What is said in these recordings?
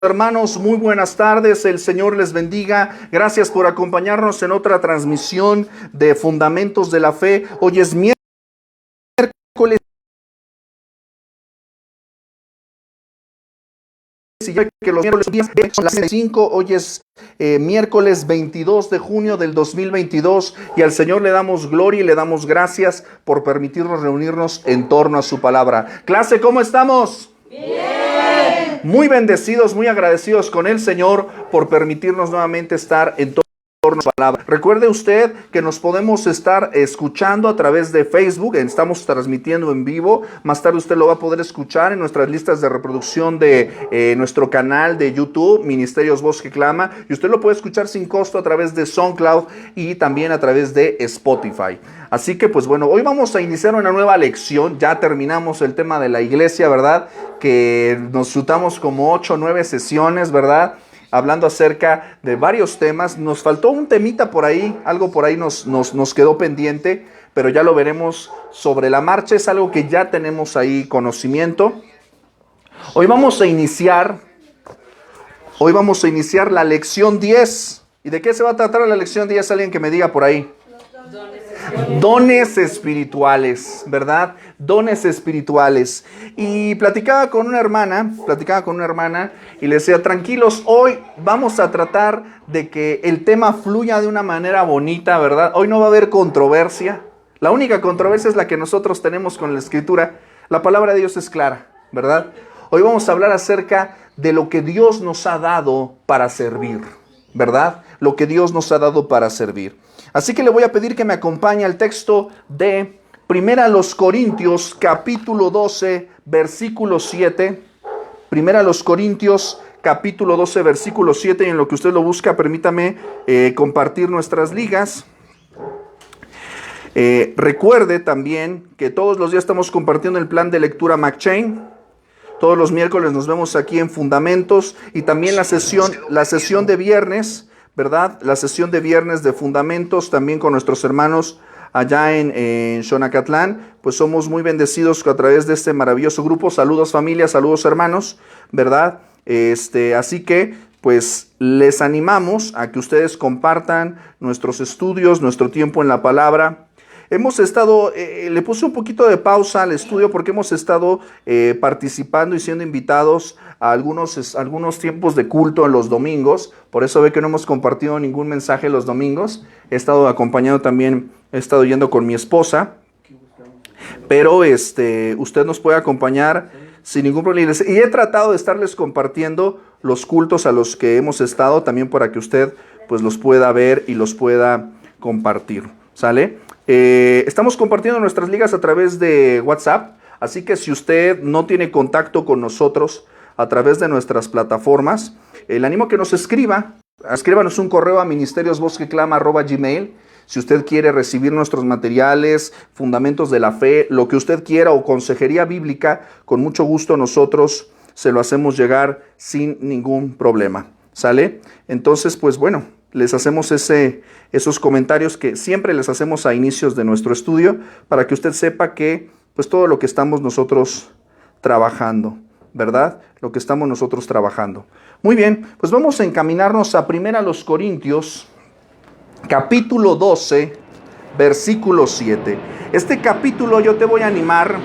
Hermanos, muy buenas tardes, el Señor les bendiga. Gracias por acompañarnos en otra transmisión de Fundamentos de la Fe. Hoy es miércoles, y ya que los miércoles son las 5, hoy es miércoles 22 de junio del 2022 y al Señor le damos gloria y le damos gracias por permitirnos reunirnos en torno a su palabra. Clase, ¿cómo estamos? Bien. Muy bendecidos, muy agradecidos con el Señor por permitirnos nuevamente estar en torno a su palabra. Recuerde usted que nos podemos estar escuchando a través de Facebook, estamos transmitiendo en vivo, más tarde usted lo va a poder escuchar en nuestras listas de reproducción de nuestro canal de YouTube, Ministerios Voz que Clama, y usted lo puede escuchar sin costo a través de SoundCloud y también a través de Spotify. Así que pues bueno, hoy vamos a iniciar una nueva lección. Ya terminamos el tema de la iglesia, ¿verdad? Que nos chutamos como 8 o 9 sesiones, ¿verdad? Hablando acerca de varios temas. Nos faltó un temita por ahí, algo por ahí nos quedó pendiente, pero ya lo veremos sobre la marcha. Es algo que ya tenemos ahí conocimiento. Hoy vamos a iniciar la lección 10. ¿Y de qué se va a tratar la lección 10? Alguien que me diga por ahí. Dones espirituales, ¿verdad? Dones espirituales. Y platicaba con una hermana y le decía, tranquilos, hoy vamos a tratar de que el tema fluya de una manera bonita, ¿verdad? Hoy no va a haber controversia. La única controversia es la que nosotros tenemos con la Escritura. La palabra de Dios es clara, ¿verdad? Hoy vamos a hablar acerca de lo que Dios nos ha dado para servir, ¿verdad? Lo que Dios nos ha dado para servir. Así que le voy a pedir que me acompañe al texto de 1 Corintios capítulo 12, versículo 7. 1 Corintios capítulo 12, versículo 7. Y en lo que usted lo busca, permítame compartir nuestras ligas. Recuerde también que todos los días estamos compartiendo el plan de lectura McChain. Todos los miércoles nos vemos aquí en Fundamentos y también la sesión de viernes, ¿verdad? La sesión de viernes de Fundamentos también con nuestros hermanos allá en Xonacatlán. Pues somos muy bendecidos a través de este maravilloso grupo. Saludos familia, saludos hermanos, ¿verdad? Así que pues les animamos a que ustedes compartan nuestros estudios, nuestro tiempo en la palabra. Hemos estado, le puse un poquito de pausa al estudio porque hemos estado participando y siendo invitados a algunos tiempos de culto en los domingos. Por eso ve que no hemos compartido ningún mensaje los domingos. He estado acompañado también, he estado yendo con mi esposa. Pero usted nos puede acompañar sin ningún problema. Y he tratado de estarles compartiendo los cultos a los que hemos estado también para que usted pues los pueda ver y los pueda compartir. ¿Sale? Estamos compartiendo nuestras ligas a través de WhatsApp, así que si usted no tiene contacto con nosotros a través de nuestras plataformas, le animo a que nos escríbanos un correo a ministeriosvozqueclama@gmail.com. Si usted quiere recibir nuestros materiales, fundamentos de la fe, lo que usted quiera o consejería bíblica, con mucho gusto nosotros se lo hacemos llegar sin ningún problema. ¿Sale? Entonces, pues bueno, les hacemos esos comentarios que siempre les hacemos a inicios de nuestro estudio para que usted sepa que pues todo lo que estamos nosotros trabajando, ¿verdad? Lo que estamos nosotros trabajando. Muy bien, pues vamos a encaminarnos a 1 Corintios capítulo 12, versículo 7. Este capítulo yo te voy a animar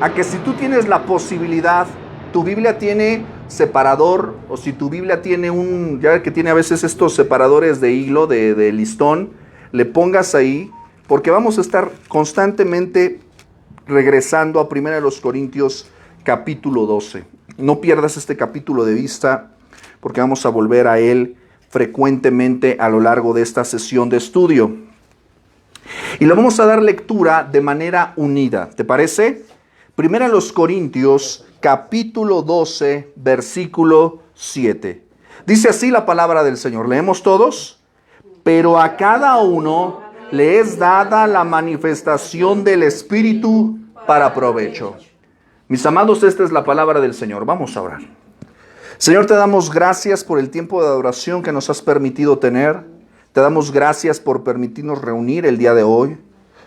a que si tú tienes la posibilidad, tu Biblia tiene separador, o si tu Biblia tiene ya que tiene a veces estos separadores de hilo, de listón, le pongas ahí, porque vamos a estar constantemente regresando a 1 Corintios capítulo 12. No pierdas este capítulo de vista, porque vamos a volver a él frecuentemente a lo largo de esta sesión de estudio. Y le vamos a dar lectura de manera unida, ¿te parece? 1 Corintios capítulo 12, versículo 7. Dice así la palabra del Señor. ¿Leemos todos? Pero a cada uno le es dada la manifestación del Espíritu para provecho. Mis amados, esta es la palabra del Señor. Vamos a orar. Señor, te damos gracias por el tiempo de adoración que nos has permitido tener. Te damos gracias por permitirnos reunir el día de hoy,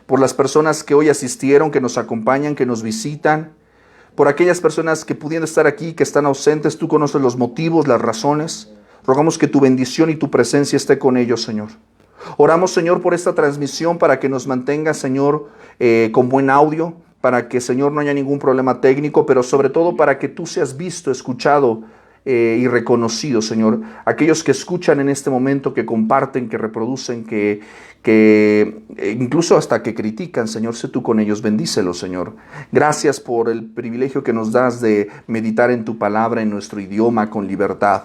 por las personas que hoy asistieron, que nos acompañan, que nos visitan, por aquellas personas que pudiendo estar aquí, que están ausentes, tú conoces los motivos, las razones. Rogamos que tu bendición y tu presencia esté con ellos, Señor. Oramos, Señor, por esta transmisión para que nos mantenga, Señor, con buen audio, para que, Señor, no haya ningún problema técnico, pero sobre todo para que tú seas visto, escuchado y reconocido, Señor. Aquellos que escuchan en este momento, que comparten, que reproducen, que incluso hasta que critican, Señor, sé tú con ellos, bendícelos, Señor. Gracias por el privilegio que nos das de meditar en tu palabra, en nuestro idioma, con libertad.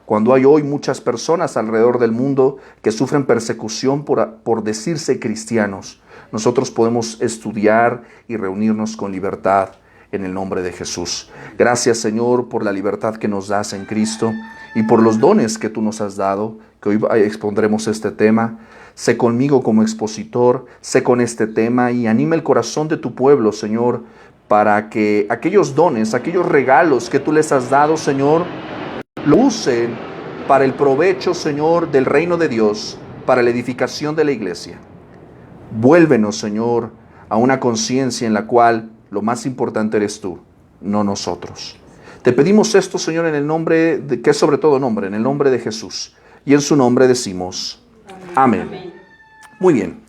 Cuando hay hoy muchas personas alrededor del mundo que sufren persecución por decirse cristianos, nosotros podemos estudiar y reunirnos con libertad en el nombre de Jesús. Gracias, Señor, por la libertad que nos das en Cristo y por los dones que tú nos has dado, que hoy expondremos este tema. Sé conmigo como expositor, sé con este tema y anima el corazón de tu pueblo, Señor, para que aquellos dones, aquellos regalos que tú les has dado, Señor, lo usen para el provecho, Señor, del reino de Dios, para la edificación de la iglesia. Vuélvenos, Señor, a una conciencia en la cual lo más importante eres tú, no nosotros. Te pedimos esto, Señor, en el nombre, que es sobre todo nombre, en el nombre de Jesús. Y en su nombre decimos, amén. Amén. Muy bien.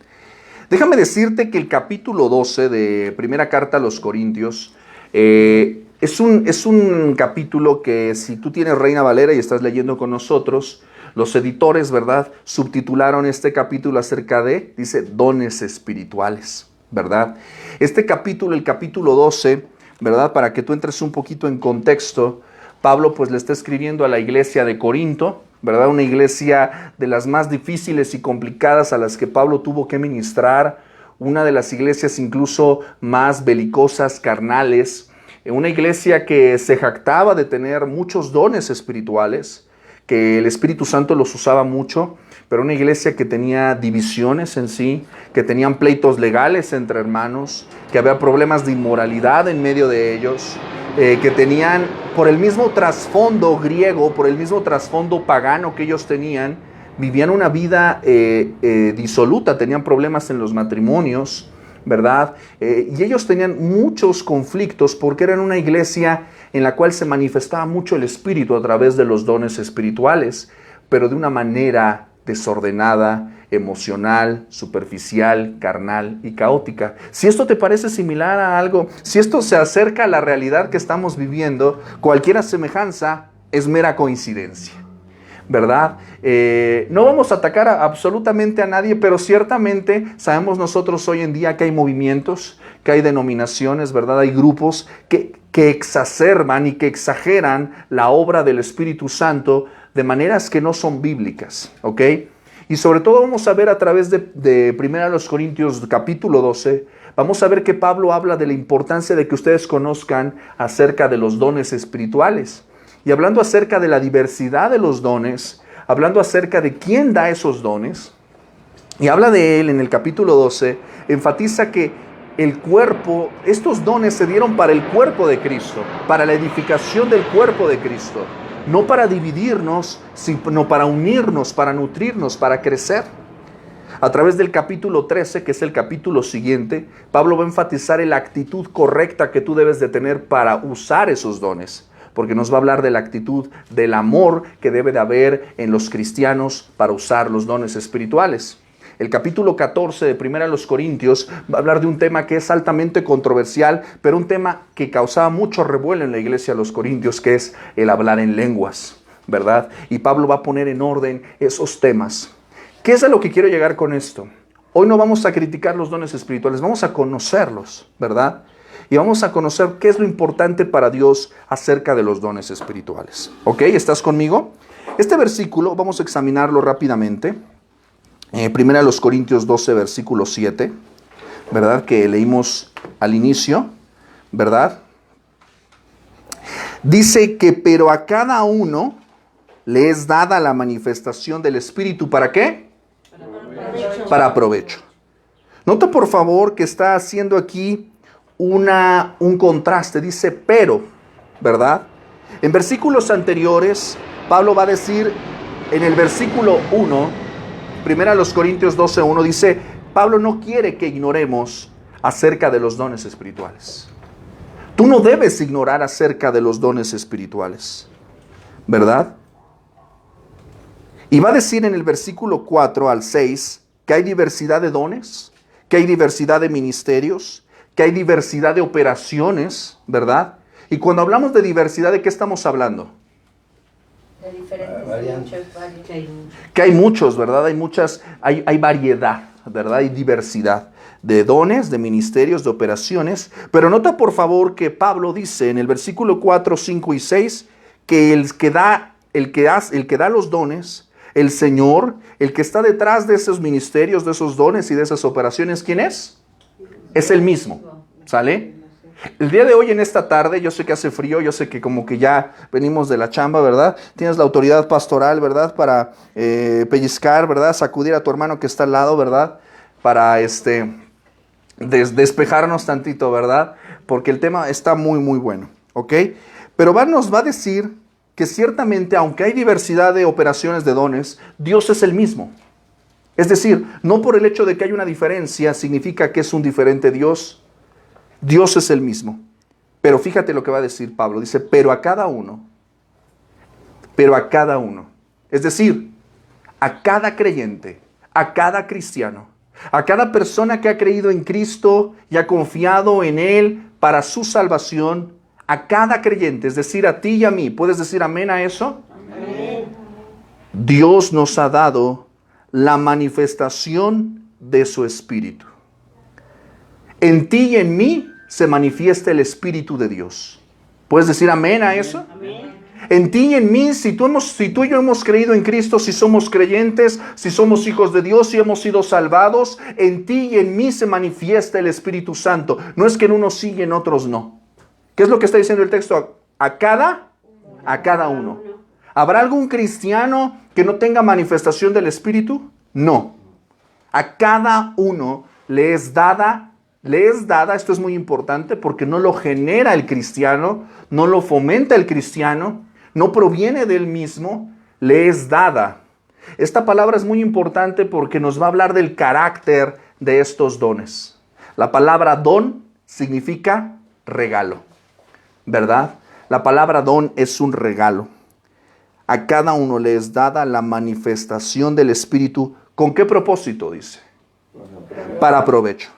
Déjame decirte que el capítulo 12 de Primera Carta a los Corintios es un capítulo que, si tú tienes Reina Valera y estás leyendo con nosotros, los editores, ¿verdad?, subtitularon este capítulo acerca de, dice, dones espirituales, ¿verdad? Este capítulo, el capítulo 12, ¿verdad?, para que tú entres un poquito en contexto, Pablo pues le está escribiendo a la iglesia de Corinto, ¿verdad?, una iglesia de las más difíciles y complicadas a las que Pablo tuvo que ministrar, una de las iglesias incluso más belicosas, carnales, una iglesia que se jactaba de tener muchos dones espirituales, que el Espíritu Santo los usaba mucho, pero una iglesia que tenía divisiones en sí, que tenían pleitos legales entre hermanos, que había problemas de inmoralidad en medio de ellos, que tenían, por el mismo trasfondo griego, por el mismo trasfondo pagano que ellos tenían, vivían una vida disoluta, tenían problemas en los matrimonios, ¿verdad? Y ellos tenían muchos conflictos porque eran una iglesia en la cual se manifestaba mucho el Espíritu a través de los dones espirituales, pero de una manera desordenada, emocional, superficial, carnal y caótica. Si esto te parece similar a algo, si esto se acerca a la realidad que estamos viviendo, cualquier semejanza es mera coincidencia, ¿verdad? No vamos a atacar absolutamente a nadie, pero ciertamente sabemos nosotros hoy en día que hay movimientos, que hay denominaciones, ¿verdad? Hay grupos que exacerban y que exageran la obra del Espíritu Santo de maneras que no son bíblicas, ¿ok? Y sobre todo vamos a ver a través de 1 Corintios capítulo 12, vamos a ver que Pablo habla de la importancia de que ustedes conozcan acerca de los dones espirituales. Y hablando acerca de la diversidad de los dones, hablando acerca de quién da esos dones, y habla de él en el capítulo 12, enfatiza que el cuerpo, estos dones se dieron para el cuerpo de Cristo, para la edificación del cuerpo de Cristo, no para dividirnos, sino para unirnos, para nutrirnos, para crecer. A través del capítulo 13, que es el capítulo siguiente, Pablo va a enfatizar la actitud correcta que tú debes de tener para usar esos dones, porque nos va a hablar de la actitud del amor que debe de haber en los cristianos para usar los dones espirituales. El capítulo 14 de 1 Corintios va a hablar de un tema que es altamente controversial, pero un tema que causaba mucho revuelo en la iglesia de los Corintios, que es el hablar en lenguas, ¿verdad? Y Pablo va a poner en orden esos temas. ¿Qué es a lo que quiero llegar con esto? Hoy no vamos a criticar los dones espirituales, vamos a conocerlos, ¿verdad? Y vamos a conocer qué es lo importante para Dios acerca de los dones espirituales. ¿Ok? ¿Estás conmigo? Este versículo, vamos a examinarlo rápidamente. 1 Corintios 12, versículo 7, ¿verdad? Que leímos al inicio, ¿verdad? Dice que, pero a cada uno le es dada la manifestación del Espíritu. ¿Para qué? Para provecho. Nota por favor que está haciendo aquí un contraste. Dice pero, ¿verdad? En versículos anteriores, Pablo va a decir en el versículo 1, 1 Corintios 12:1, dice, Pablo no quiere que ignoremos acerca de los dones espirituales. Tú no debes ignorar acerca de los dones espirituales, ¿verdad? Y va a decir en el versículo 4 al 6 que hay diversidad de dones, que hay diversidad de ministerios, que hay diversidad de operaciones, ¿verdad? Y cuando hablamos de diversidad, ¿de qué estamos hablando? De diferentes, varios. Que hay muchos, ¿verdad? Hay variedad, ¿verdad? Hay diversidad de dones, de ministerios, de operaciones. Pero nota por favor que Pablo dice en el versículo 4, 5 y 6 que el que da los dones, el Señor, el que está detrás de esos ministerios, de esos dones y de esas operaciones, ¿quién es? Es el mismo, ¿sale? El día de hoy, en esta tarde, yo sé que hace frío, yo sé que como que ya venimos de la chamba, ¿verdad? Tienes la autoridad pastoral, ¿verdad? Para pellizcar, ¿verdad? Sacudir a tu hermano que está al lado, ¿verdad? Para despejarnos tantito, ¿verdad? Porque el tema está muy, muy bueno, ¿ok? Pero nos va a decir que ciertamente, aunque hay diversidad de operaciones de dones, Dios es el mismo. Es decir, no por el hecho de que haya una diferencia significa que es un diferente Dios. Dios es el mismo. Pero fíjate lo que va a decir Pablo. Dice, pero a cada uno. Es decir, a cada creyente, a cada cristiano, a cada persona que ha creído en Cristo y ha confiado en Él para su salvación, a cada creyente, es decir, a ti y a mí. ¿Puedes decir amén a eso? Amén. Dios nos ha dado la manifestación de su Espíritu. En ti y en mí se manifiesta el Espíritu de Dios. ¿Puedes decir amén a eso? Amén. En ti y en mí, si tú y yo hemos creído en Cristo, si somos creyentes, si somos hijos de Dios, si hemos sido salvados, en ti y en mí se manifiesta el Espíritu Santo. No es que en unos sí y en otros no. ¿Qué es lo que está diciendo el texto? A cada uno. ¿Habrá algún cristiano que no tenga manifestación del Espíritu? No. A cada uno le es dada, esto es muy importante porque no lo genera el cristiano, no lo fomenta el cristiano, no proviene del mismo, le es dada. Esta palabra es muy importante porque nos va a hablar del carácter de estos dones. La palabra don significa regalo, ¿verdad? La palabra don es un regalo. A cada uno le es dada la manifestación del Espíritu. ¿Con qué propósito? Dice. Para provecho.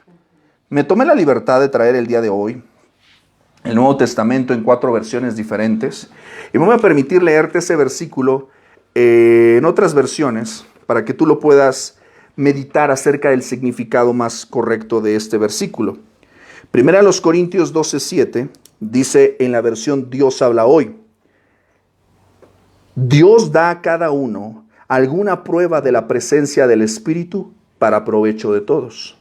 Me tomé la libertad de traer el día de hoy el Nuevo Testamento en 4 versiones diferentes. Y me voy a permitir leerte ese versículo en otras versiones para que tú lo puedas meditar acerca del significado más correcto de este versículo. Primera los Corintios 12:7 dice en la versión Dios habla hoy. Dios da a cada uno alguna prueba de la presencia del Espíritu para provecho de todos.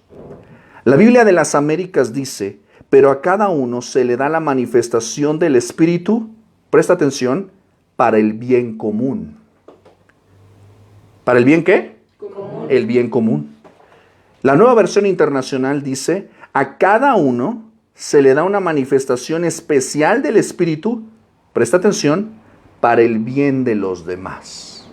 La Biblia de las Américas dice, pero a cada uno se le da la manifestación del Espíritu, presta atención, para el bien común. ¿Para el bien qué? Común. El bien común. La Nueva Versión Internacional dice, a cada uno se le da una manifestación especial del Espíritu, presta atención, para el bien de los demás.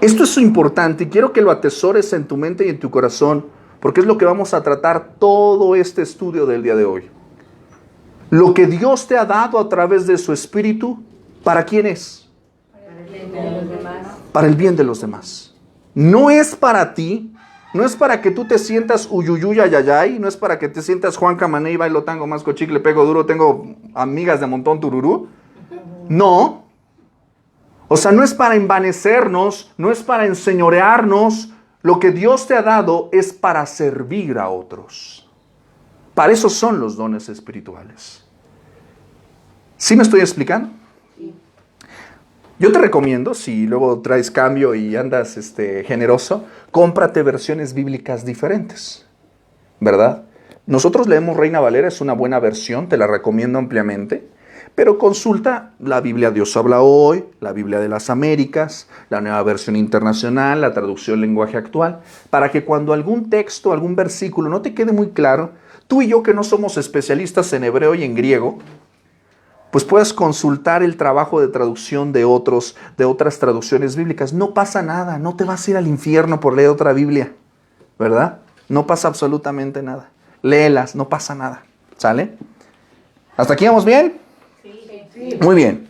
Esto es importante y quiero que lo atesores en tu mente y en tu corazón, porque es lo que vamos a tratar todo este estudio del día de hoy. Lo que Dios te ha dado a través de su Espíritu, ¿para quién es? Para el bien de los demás. Para el bien de los demás. No es para ti, no es para que tú te sientas uyuyuy ayayay, no es para que te sientas Juan Camané y bailo tango, masco chicle, pego duro, tengo amigas de montón tururú. No. O sea, no es para envanecernos, no es para enseñorearnos. Lo que Dios te ha dado es para servir a otros. Para eso son los dones espirituales. ¿Sí me estoy explicando? Sí. Yo te recomiendo, si luego traes cambio y andas generoso, cómprate versiones bíblicas diferentes, ¿verdad? Nosotros leemos Reina Valera, es una buena versión, te la recomiendo ampliamente. Pero consulta la Biblia Dios habla hoy, la Biblia de las Américas, la Nueva Versión Internacional, la traducción lenguaje actual, para que cuando algún texto, algún versículo no te quede muy claro, tú y yo que no somos especialistas en hebreo y en griego, pues puedas consultar el trabajo de traducción de otras traducciones bíblicas. No pasa nada, no te vas a ir al infierno por leer otra Biblia, ¿verdad? No pasa absolutamente nada. Léelas, no pasa nada, ¿sale? ¿Hasta aquí vamos bien? Sí. Muy bien.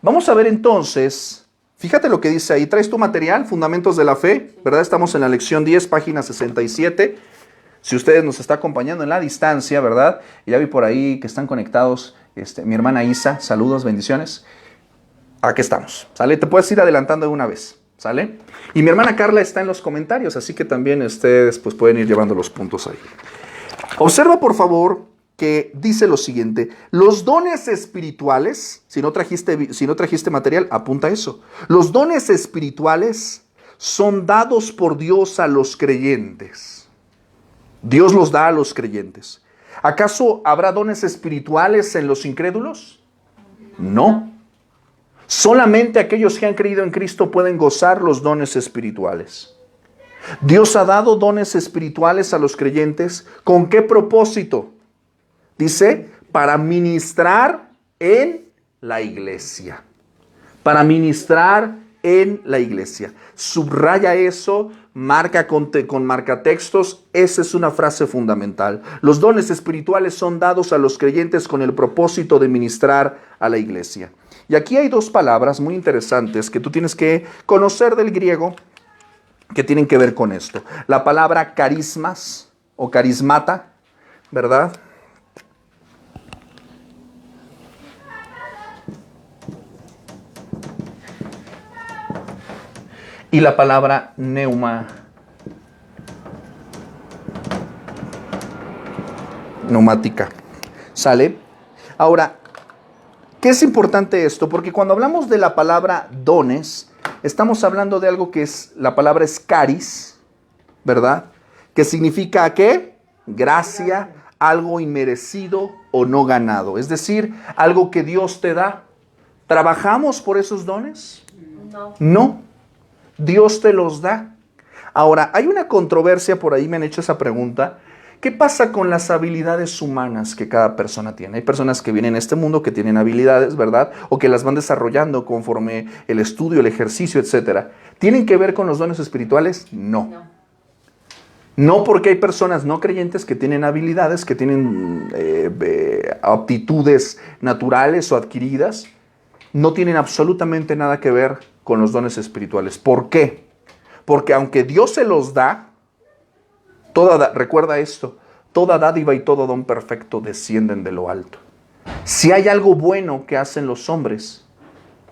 Vamos a ver entonces, fíjate lo que dice ahí. ¿Traes tu material? Fundamentos de la fe, ¿verdad? Estamos en la lección 10, página 67. Si ustedes nos está acompañando en la distancia, ¿verdad? Ya vi por ahí que están conectados mi hermana Isa. Saludos, bendiciones. Aquí estamos, ¿sale? Te puedes ir adelantando de una vez, ¿sale? Y mi hermana Carla está en los comentarios, así que también ustedes pues, pueden ir llevando los puntos ahí. Observa, por favor, que dice lo siguiente. Los dones espirituales, si no trajiste material, apunta eso. Los dones espirituales son dados por Dios a los creyentes. Dios los da a los creyentes. ¿Acaso habrá dones espirituales en los incrédulos? No. Solamente aquellos que han creído en Cristo pueden gozar los dones espirituales. Dios ha dado dones espirituales a los creyentes. ¿Con qué propósito? Dice, para ministrar en la iglesia. Para ministrar en la iglesia. Subraya eso, marca con marcatextos. Esa es una frase fundamental. Los dones espirituales son dados a los creyentes con el propósito de ministrar a la iglesia. Y aquí hay dos palabras muy interesantes que tú tienes que conocer del griego que tienen que ver con esto. La palabra carismas o carismata, ¿verdad? Y la palabra neumática. ¿Sale? Ahora, ¿qué es importante esto? Porque cuando hablamos de la palabra dones, estamos hablando de algo que es, la palabra es caris, ¿verdad? Que significa ¿qué? Gracia, algo inmerecido o no ganado. Es decir, algo que Dios te da. ¿Trabajamos por esos dones? No. No. Dios te los da. Ahora, hay una controversia por ahí, me han hecho esa pregunta. ¿Qué pasa con las habilidades humanas que cada persona tiene? Hay personas que vienen a este mundo que tienen habilidades, ¿verdad? O que las van desarrollando conforme el estudio, el ejercicio, etc. ¿Tienen que ver con los dones espirituales? No. No, porque hay personas no creyentes que tienen habilidades, que tienen aptitudes naturales o adquiridas. No tienen absolutamente nada que ver con los dones espirituales. ¿Por qué? Porque aunque Dios se los da, recuerda esto, toda dádiva y todo don perfecto descienden de lo alto. Si hay algo bueno que hacen los hombres,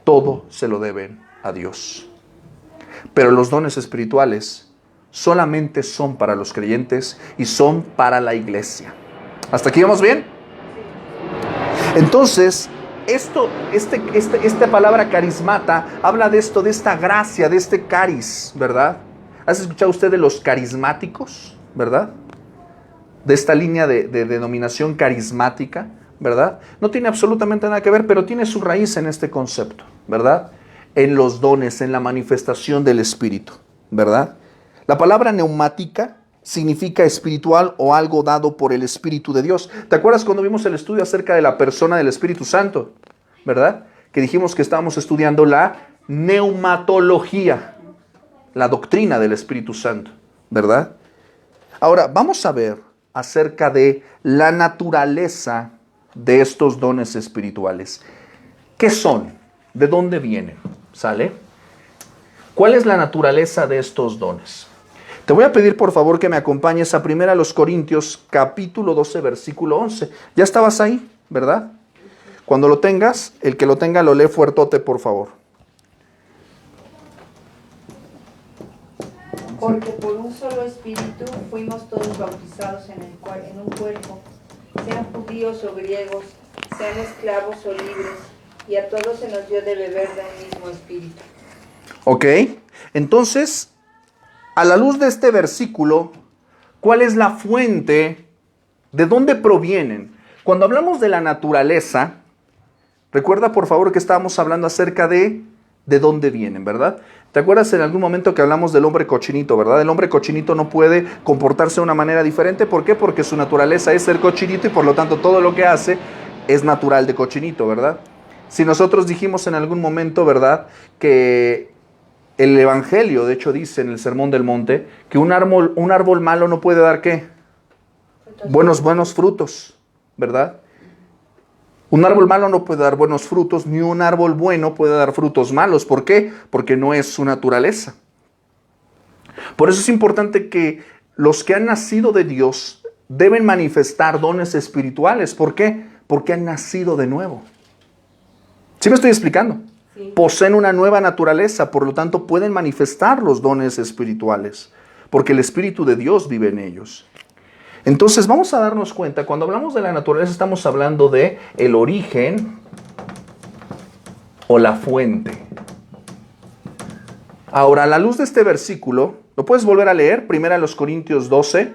todo se lo deben a Dios. Pero los dones espirituales solamente son para los creyentes y son para la iglesia. ¿Hasta aquí vamos bien? Entonces, esta palabra carismata habla de esto, de esta gracia, de este caris, ¿verdad? ¿Has escuchado usted de los carismáticos, verdad? De esta línea de denominación carismática, ¿verdad? No tiene absolutamente nada que ver, pero tiene su raíz en este concepto, ¿verdad? En los dones, en la manifestación del Espíritu, ¿verdad? La palabra neumática significa espiritual o algo dado por el Espíritu de Dios. ¿Te acuerdas cuando vimos el estudio acerca de la persona del Espíritu Santo? ¿Verdad? Que dijimos que estábamos estudiando la neumatología, la doctrina del Espíritu Santo, ¿verdad? Ahora, vamos a ver acerca de la naturaleza de estos dones espirituales. ¿Qué son? ¿De dónde vienen? ¿Sale? ¿Cuál es la naturaleza de estos dones? Te voy a pedir por favor que me acompañes a 1 Corintios capítulo 12 versículo 11. Ya estabas ahí, ¿verdad? Cuando lo tengas, el que lo tenga lo lee fuertote, por favor. Porque por un solo espíritu fuimos todos bautizados en un cuerpo, sean judíos o griegos, sean esclavos o libres, y a todos se nos dio de beber de un mismo espíritu. Ok, entonces, a la luz de este versículo, ¿cuál es la fuente? ¿De dónde provienen? Cuando hablamos de la naturaleza, recuerda por favor que estábamos hablando acerca de dónde vienen, ¿verdad? ¿Te acuerdas en algún momento que hablamos del hombre cochinito, verdad? El hombre cochinito no puede comportarse de una manera diferente. ¿Por qué? Porque su naturaleza es ser cochinito y por lo tanto todo lo que hace es natural de cochinito, ¿verdad? Si nosotros dijimos en algún momento, ¿verdad?, que el Evangelio, de hecho, dice en el Sermón del Monte que un árbol malo no puede dar ¿qué? Buenos frutos, ¿verdad? Un árbol malo no puede dar buenos frutos, ni un árbol bueno puede dar frutos malos. ¿Por qué? Porque no es su naturaleza. Por eso es importante que los que han nacido de Dios deben manifestar dones espirituales. ¿Por qué? Porque han nacido de nuevo. ¿Sí me estoy explicando? Sí. Poseen una nueva naturaleza, por lo tanto pueden manifestar los dones espirituales, porque el Espíritu de Dios vive en ellos. Entonces vamos a darnos cuenta, cuando hablamos de la naturaleza estamos hablando de el origen o la fuente. Ahora, a la luz de este versículo, ¿lo puedes volver a leer? Primera de los Corintios 12,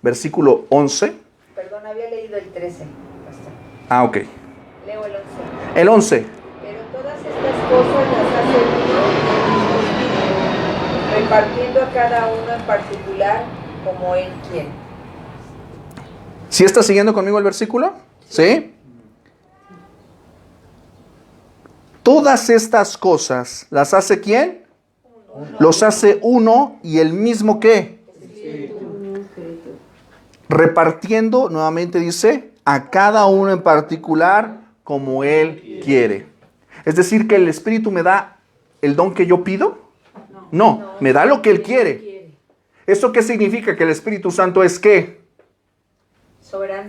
versículo 11. Perdón, había leído el 13. Pastor. Ah, ok. Leo el 11. El 11. Pero todas estas cosas las hace uno y el mismo Espíritu, repartiendo a cada uno en particular como Él quiere. ¿Sí estás siguiendo conmigo el versículo? ¿Sí? Todas estas cosas las hace ¿quién? Los hace uno y el mismo ¿qué? Repartiendo, nuevamente dice, a cada uno en particular como Él quiere. Es decir, que el Espíritu me da el don que yo pido. No, me da lo que Él quiere. ¿Esto qué significa? Que el Espíritu Santo es ¿qué?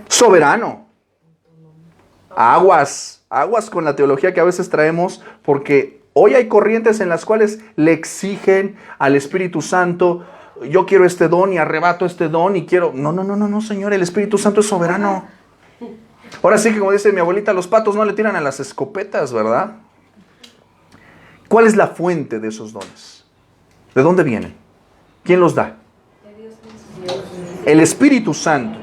Soberano. Aguas con la teología que a veces traemos, porque hoy hay corrientes en las cuales le exigen al Espíritu Santo, yo quiero este don y arrebato este don y quiero... No, Señor, el Espíritu Santo es soberano. Ahora sí que como dice mi abuelita, los patos no le tiran a las escopetas, ¿verdad? ¿Cuál es la fuente de esos dones? ¿De dónde vienen? ¿Quién los da? El Espíritu Santo.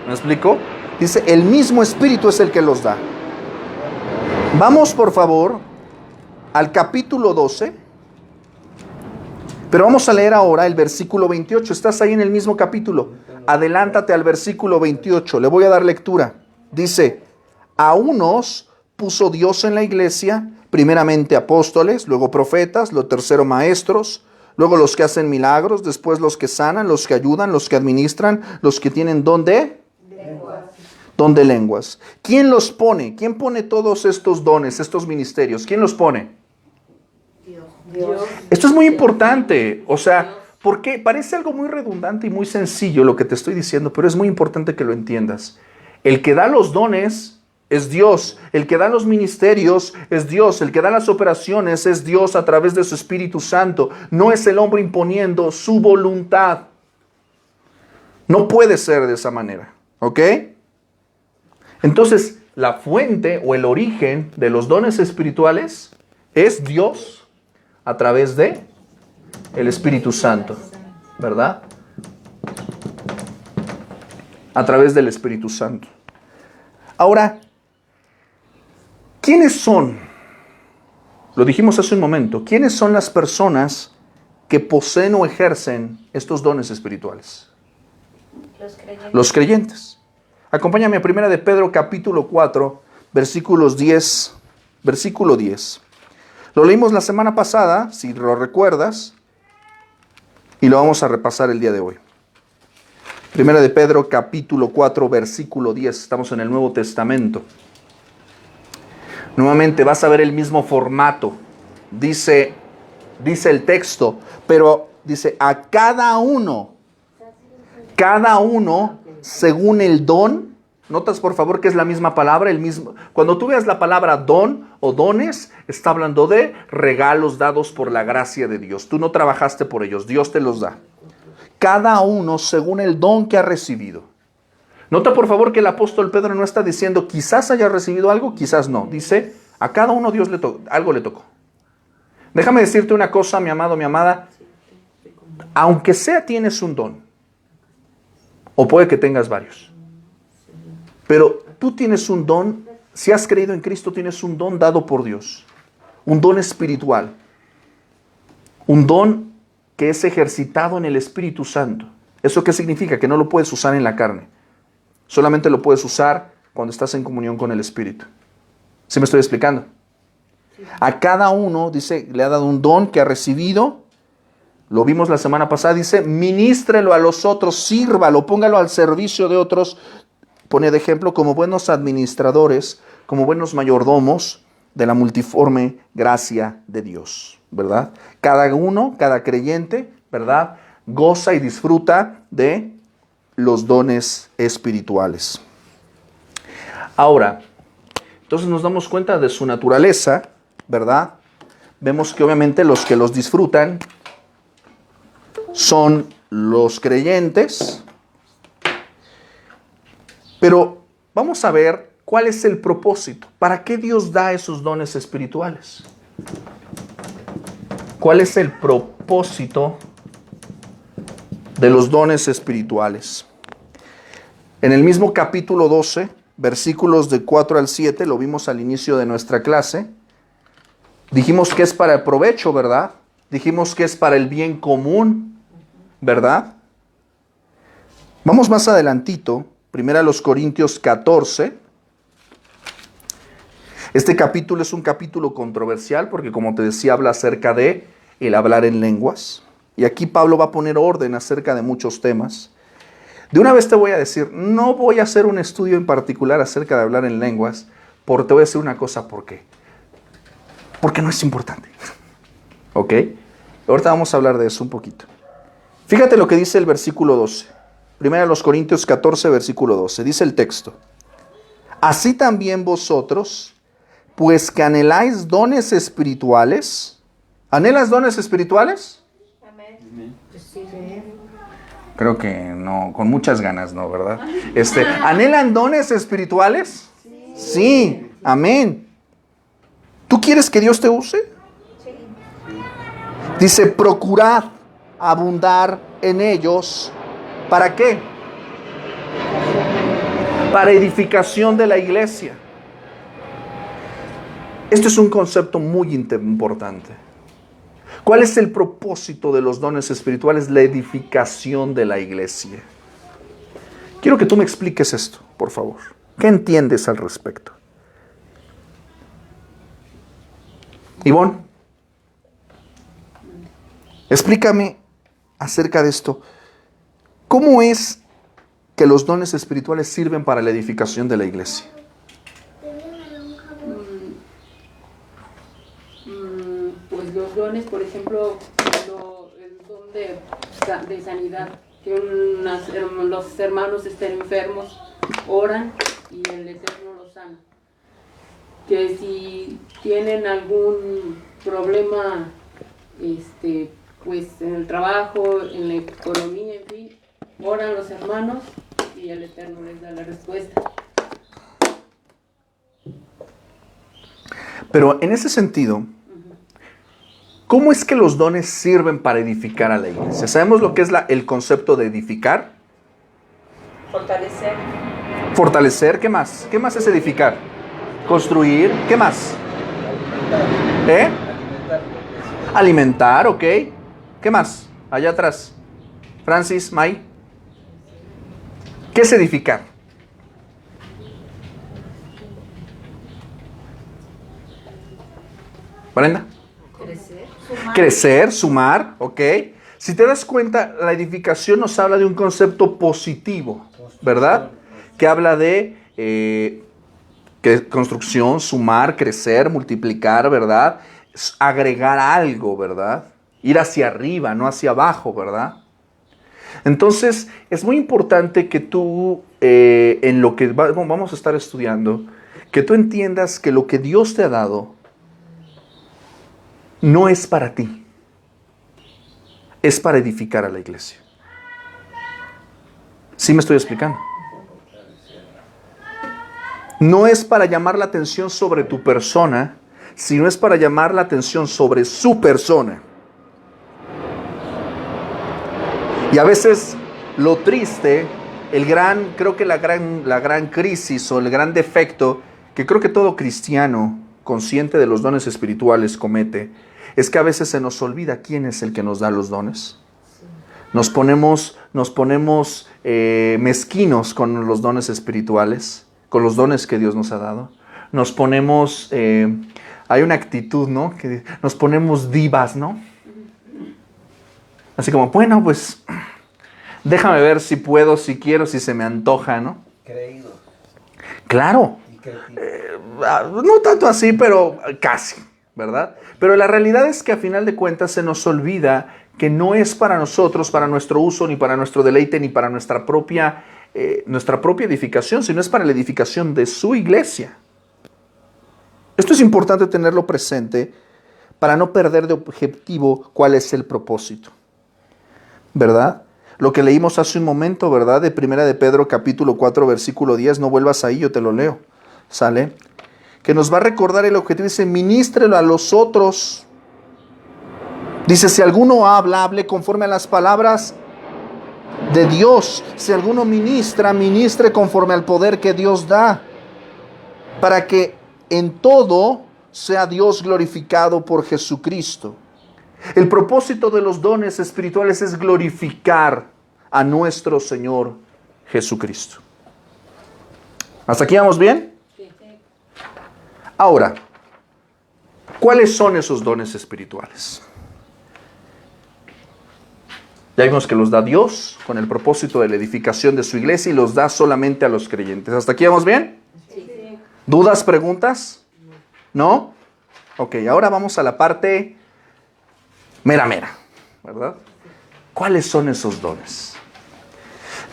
¿Me explico? Dice, el mismo Espíritu es el que los da. Vamos, por favor, al capítulo 12. Pero vamos a leer ahora el versículo 28. Estás ahí en el mismo capítulo. Adelántate al versículo 28. Le voy a dar lectura. Dice, a unos puso Dios en la iglesia, primeramente apóstoles, luego profetas, lo tercero maestros, luego los que hacen milagros, después los que sanan, los que ayudan, los que administran, los que tienen don de lenguas. ¿Quién los pone? ¿Quién pone todos estos dones, estos ministerios? ¿Quién los pone? Dios. Esto es muy importante. O sea, porque parece algo muy redundante y muy sencillo lo que te estoy diciendo, pero es muy importante que lo entiendas. El que da los dones es Dios. El que da los ministerios es Dios. El que da las operaciones es Dios a través de su Espíritu Santo. No es el hombre imponiendo su voluntad. No puede ser de esa manera. ¿Ok? Entonces, la fuente o el origen de los dones espirituales es Dios a través de el Espíritu Santo, ¿verdad? A través del Espíritu Santo. Ahora, ¿quiénes son? Lo dijimos hace un momento. ¿Quiénes son las personas que poseen o ejercen estos dones espirituales? Los creyentes. Acompáñame a 1 de Pedro capítulo 4, versículo 10. Lo leímos la semana pasada, si lo recuerdas, y lo vamos a repasar el día de hoy. 1 de Pedro capítulo 4, versículo 10. Estamos en el Nuevo Testamento. Nuevamente vas a ver el mismo formato. Dice el texto, pero dice a cada uno según el don. Notas por favor que es la misma palabra, el mismo. Cuando tú veas la palabra don o dones, está hablando de regalos dados por la gracia de Dios. Tú no trabajaste por ellos, Dios te los da. Cada uno según el don que ha recibido. Nota por favor que el apóstol Pedro no está diciendo quizás haya recibido algo, quizás no. Dice, a cada uno Dios algo le tocó. Déjame decirte una cosa, mi amado, mi amada. Aunque sea tienes un don, o puede que tengas varios, pero tú tienes un don, si has creído en Cristo, tienes un don dado por Dios. Un don espiritual. Un don que es ejercitado en el Espíritu Santo. ¿Eso qué significa? Que no lo puedes usar en la carne. Solamente lo puedes usar cuando estás en comunión con el Espíritu. ¿Sí me estoy explicando? A cada uno, dice, le ha dado un don que ha recibido. Lo vimos la semana pasada, dice, ministrelo a los otros, sírvalo, póngalo al servicio de otros. Pone de ejemplo como buenos administradores, como buenos mayordomos de la multiforme gracia de Dios, ¿verdad? Cada uno, cada creyente, ¿verdad? Goza y disfruta de los dones espirituales. Ahora, entonces nos damos cuenta de su naturaleza, ¿verdad? Vemos que obviamente los que los disfrutan son los creyentes, pero vamos a ver cuál es el propósito. ¿Para qué Dios da esos dones espirituales? ¿Cuál es el propósito de los dones espirituales? En el mismo capítulo 12, versículos de 4 al 7, lo vimos al inicio de nuestra clase. Dijimos que es para el provecho, ¿verdad? Dijimos que es para el bien común, ¿verdad? Vamos más adelantito, 1 Corintios 14. Este capítulo es un capítulo controversial porque, como te decía, habla acerca de el hablar en lenguas. Y aquí Pablo va a poner orden acerca de muchos temas. De una vez te voy a decir, no voy a hacer un estudio en particular acerca de hablar en lenguas, porque te voy a decir una cosa, ¿por qué? Porque no es importante. ¿Ok? Ahorita vamos a hablar de eso un poquito. Fíjate lo que dice el versículo 12. 1 Corintios 14, versículo 12. Dice el texto: así también vosotros, pues que anheláis dones espirituales. ¿Anhelas dones espirituales? Amén. Creo que no, con muchas ganas, ¿no? ¿Verdad? ¿Anhelan dones espirituales? Sí, amén. ¿Tú quieres que Dios te use? Sí. Dice, procurad abundar en ellos. ¿Para qué? Para edificación de la iglesia. Esto es un concepto muy importante. ¿Cuál es el propósito de los dones espirituales? La edificación de la iglesia. Quiero que tú me expliques esto, por favor. ¿Qué entiendes al respecto? Ivonne, explícame acerca de esto. ¿Cómo es que los dones espirituales sirven para la edificación de la iglesia? Pues los dones, por ejemplo, el don de sanidad, que los hermanos estén enfermos, oran y el Eterno los sana. Que si tienen algún problema, pues en el trabajo, en la economía, en fin, oran los hermanos y el Eterno les da la respuesta. Pero en ese sentido, ¿cómo es que los dones sirven para edificar a la iglesia? ¿Sabemos lo que es el concepto de edificar? Fortalecer. Fortalecer, ¿qué más? ¿Qué más es edificar? Construir, ¿qué más? Alimentar, ok. ¿Qué más? Allá atrás. Francis, May. ¿Qué es edificar? Brenda. Crecer, sumar, ok. Si te das cuenta, la edificación nos habla de un concepto positivo, ¿verdad? Que habla de construcción, sumar, crecer, multiplicar, ¿verdad? Agregar algo, ¿verdad? Ir hacia arriba, no hacia abajo, ¿verdad? Entonces, es muy importante que tú, en lo que vamos a estar estudiando, que tú entiendas que lo que Dios te ha dado no es para ti, es para edificar a la iglesia. ¿Sí me estoy explicando? No es para llamar la atención sobre tu persona, sino es para llamar la atención sobre su persona. Y a veces lo triste, creo que la gran crisis o el gran defecto que creo que todo cristiano consciente de los dones espirituales comete, es que a veces se nos olvida quién es el que nos da los dones. Nos ponemos mezquinos con los dones espirituales, con los dones que Dios nos ha dado. Nos ponemos, hay una actitud, ¿no? Que nos ponemos divas, ¿no? Así como, bueno, pues, déjame ver si puedo, si quiero, si se me antoja, ¿no? Creídos. Claro. Y No tanto así, pero casi, ¿verdad? Pero la realidad es que a final de cuentas se nos olvida que no es para nosotros, para nuestro uso, ni para nuestro deleite, ni para nuestra propia edificación, sino es para la edificación de su iglesia. Esto es importante tenerlo presente para no perder de objetivo cuál es el propósito, ¿verdad? Lo que leímos hace un momento, ¿verdad? De Primera de Pedro capítulo 4 versículo 10, no vuelvas ahí, yo te lo leo, ¿sale? Que nos va a recordar el objetivo, dice, ministrelo a los otros. Dice, si alguno habla, hable conforme a las palabras de Dios. Si alguno ministra, ministre conforme al poder que Dios da, para que en todo sea Dios glorificado por Jesucristo. El propósito de los dones espirituales es glorificar a nuestro Señor Jesucristo. ¿Hasta aquí vamos bien? Sí. Ahora, ¿cuáles son esos dones espirituales? Ya vimos que los da Dios con el propósito de la edificación de su iglesia y los da solamente a los creyentes. ¿Hasta aquí vamos bien? Sí. ¿Dudas, preguntas? ¿No? Ok, ahora vamos a la parte mera, ¿verdad? ¿Cuáles son esos dones?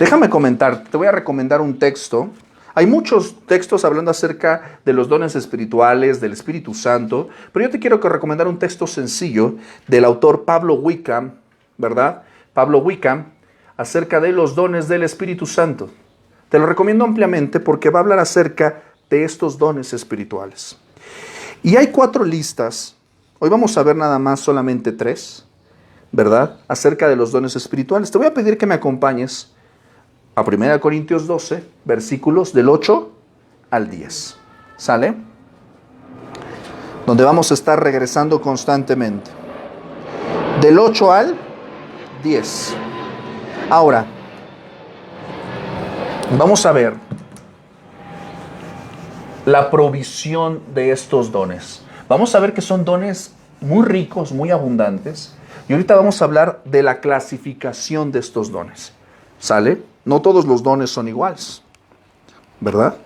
Déjame comentar, te voy a recomendar un texto. Hay muchos textos hablando acerca de los dones espirituales, del Espíritu Santo, pero yo te quiero recomendar un texto sencillo del autor Pablo Wickham, ¿verdad? Pablo Wickham, acerca de los dones del Espíritu Santo. Te lo recomiendo ampliamente porque va a hablar acerca de estos dones espirituales. Y hay 4 listas, hoy vamos a ver nada más solamente 3, ¿verdad? Acerca de los dones espirituales. Te voy a pedir que me acompañes a 1 Corintios 12, versículos del 8 al 10. ¿Sale? Donde vamos a estar regresando constantemente. Del 8 al 10. Ahora, vamos a ver la provisión de estos dones. Vamos a ver que son dones muy ricos, muy abundantes. Y ahorita vamos a hablar de la clasificación de estos dones. ¿Sale? No todos los dones son iguales, ¿verdad?